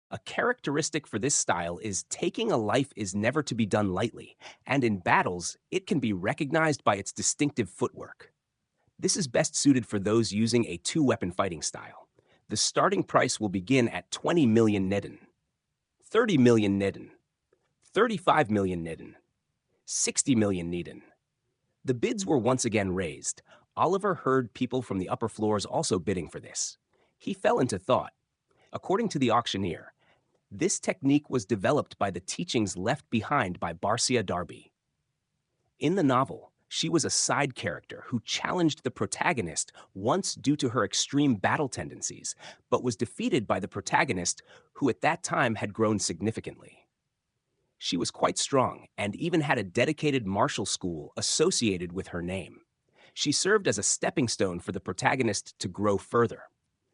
A characteristic for this style is taking a life is never to be done lightly, and in battles, it can be recognized by its distinctive footwork. This is best suited for those using a two-weapon fighting style. The starting price will begin at 20 million nedin, 30 million nedin, 35 million nedin, 60 million nedin. The bids were once again raised. Oliver heard people from the upper floors also bidding for this. He fell into thought. According to the auctioneer, this technique was developed by the teachings left behind by Barcia Darby. In the novel, she was a side character who challenged the protagonist once due to her extreme battle tendencies, but was defeated by the protagonist who at that time had grown significantly. She was quite strong and even had a dedicated martial school associated with her name. She served as a stepping stone for the protagonist to grow further.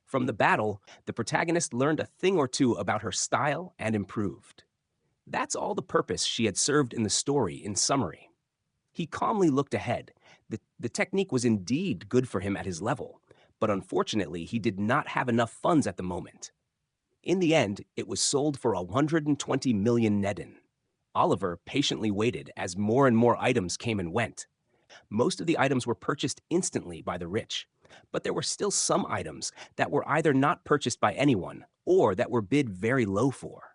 From the battle, the protagonist learned a thing or two about her style and improved. That's all the purpose she had served in the story in summary. He calmly looked ahead. The technique was indeed good for him at his level, but unfortunately he did not have enough funds at the moment. In the end, it was sold for 120 million nedin. Oliver patiently waited as more and more items came and went. Most of the items were purchased instantly by the rich, but there were still some items that were either not purchased by anyone or that were bid very low for.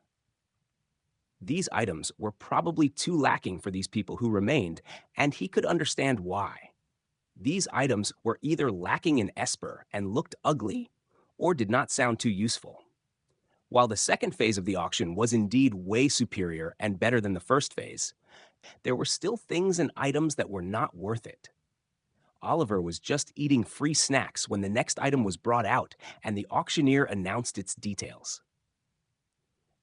These items were probably too lacking for these people who remained, and he could understand why. These items were either lacking in esper and looked ugly, or did not sound too useful. While the second phase of the auction was indeed way superior and better than the first phase, there were still things and items that were not worth it. Oliver was just eating free snacks when the next item was brought out and the auctioneer announced its details.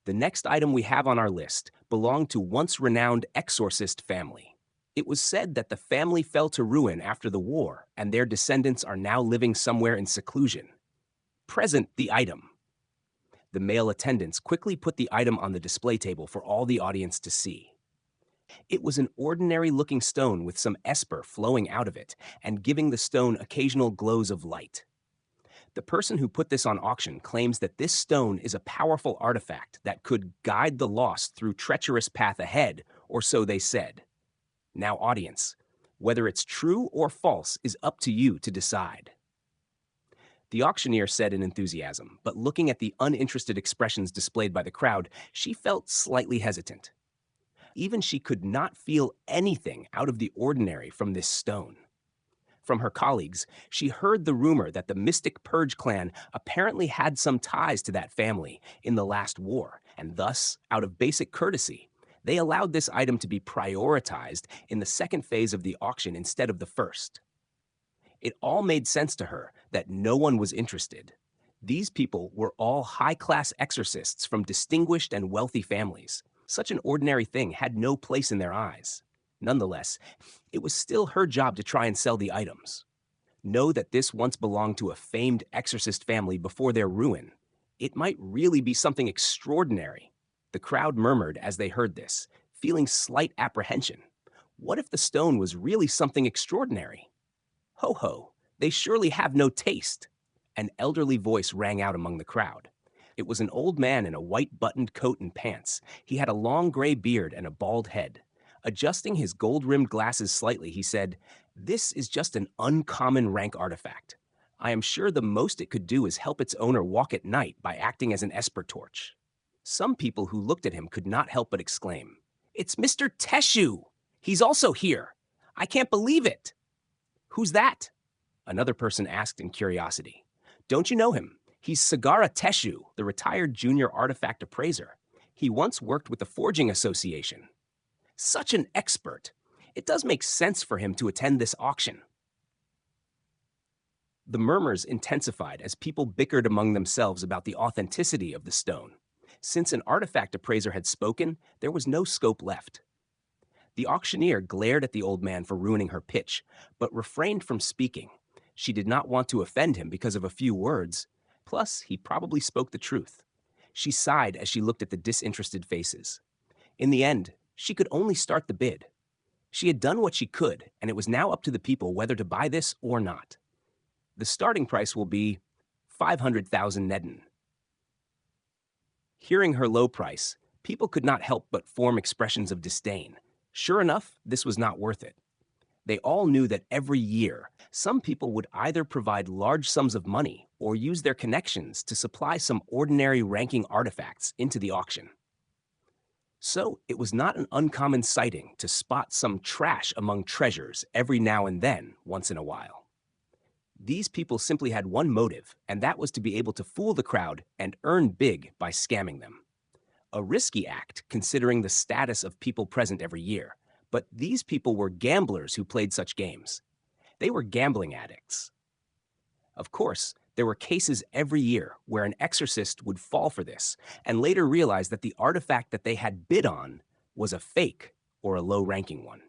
The next item we have on our list belonged to once renowned exorcist family. It was said that the family fell to ruin after the war and their descendants are now living somewhere in seclusion. Present the item. The male attendants quickly put the item on the display table for all the audience to see. It was an ordinary-looking stone with some esper flowing out of it and giving the stone occasional glows of light. The person who put this on auction claims that this stone is a powerful artifact that could guide the lost through treacherous path ahead, or so they said. Now, audience, whether it's true or false is up to you to decide. The auctioneer said in enthusiasm, but looking at the uninterested expressions displayed by the crowd, she felt slightly hesitant. Even she could not feel anything out of the ordinary from this stone. From her colleagues, she heard the rumor that the Mystic Purge clan apparently had some ties to that family in the last war, and thus, out of basic courtesy, they allowed this item to be prioritized in the second phase of the auction instead of the first. It all made sense to her that no one was interested. These people were all high-class exorcists from distinguished and wealthy families. Such an ordinary thing had no place in their eyes. Nonetheless, it was still her job to try and sell the items. Know that this once belonged to a famed exorcist family before their ruin. It might really be something extraordinary. The crowd murmured as they heard this, feeling slight apprehension. What if the stone was really something extraordinary? Ho ho, they surely have no taste. An elderly voice rang out among the crowd. It was an old man in a white buttoned coat and pants. He had a long gray beard and a bald head. Adjusting his gold-rimmed glasses slightly, he said, "This is just an uncommon rank artifact. I am sure the most it could do is help its owner walk at night by acting as an esper torch." Some people who looked at him could not help but exclaim, "It's Mr. Teshu! He's also here! I can't believe it!" "Who's that?" another person asked in curiosity. "Don't you know him? He's Sagara Teshu, the retired junior artifact appraiser. He once worked with the Forging Association." "Such an expert! It does make sense for him to attend this auction." The murmurs intensified as people bickered among themselves about the authenticity of the stone. Since an artifact appraiser had spoken, there was no scope left. The auctioneer glared at the old man for ruining her pitch, but refrained from speaking. She did not want to offend him because of a few words. Plus, he probably spoke the truth. She sighed as she looked at the disinterested faces. In the end, she could only start the bid. She had done what she could, and it was now up to the people whether to buy this or not. The starting price will be 500,000 Neden. Hearing her low price, people could not help but form expressions of disdain. Sure enough, this was not worth it. They all knew that every year, some people would either provide large sums of money or use their connections to supply some ordinary ranking artifacts into the auction. So it was not an uncommon sighting to spot some trash among treasures every now and then, once in a while. These people simply had one motive, and that was to be able to fool the crowd and earn big by scamming them. A risky act, considering the status of people present every year, but these people were gamblers who played such games. They were gambling addicts. Of course, there were cases every year where an exorcist would fall for this and later realize that the artifact that they had bid on was a fake or a low-ranking one.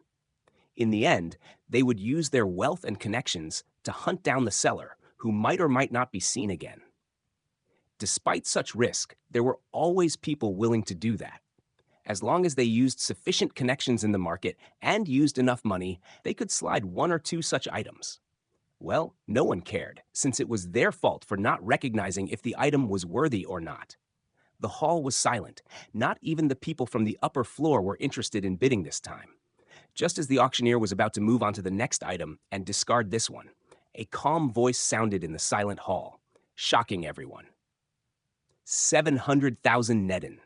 In the end, they would use their wealth and connections to hunt down the seller, who might or might not be seen again. Despite such risk, there were always people willing to do that. As long as they used sufficient connections in the market and used enough money, they could slide one or two such items. Well, no one cared, since it was their fault for not recognizing if the item was worthy or not. The hall was silent. Not even the people from the upper floor were interested in bidding this time. Just as the auctioneer was about to move on to the next item and discard this one, a calm voice sounded in the silent hall, shocking everyone. 700,000 Neden.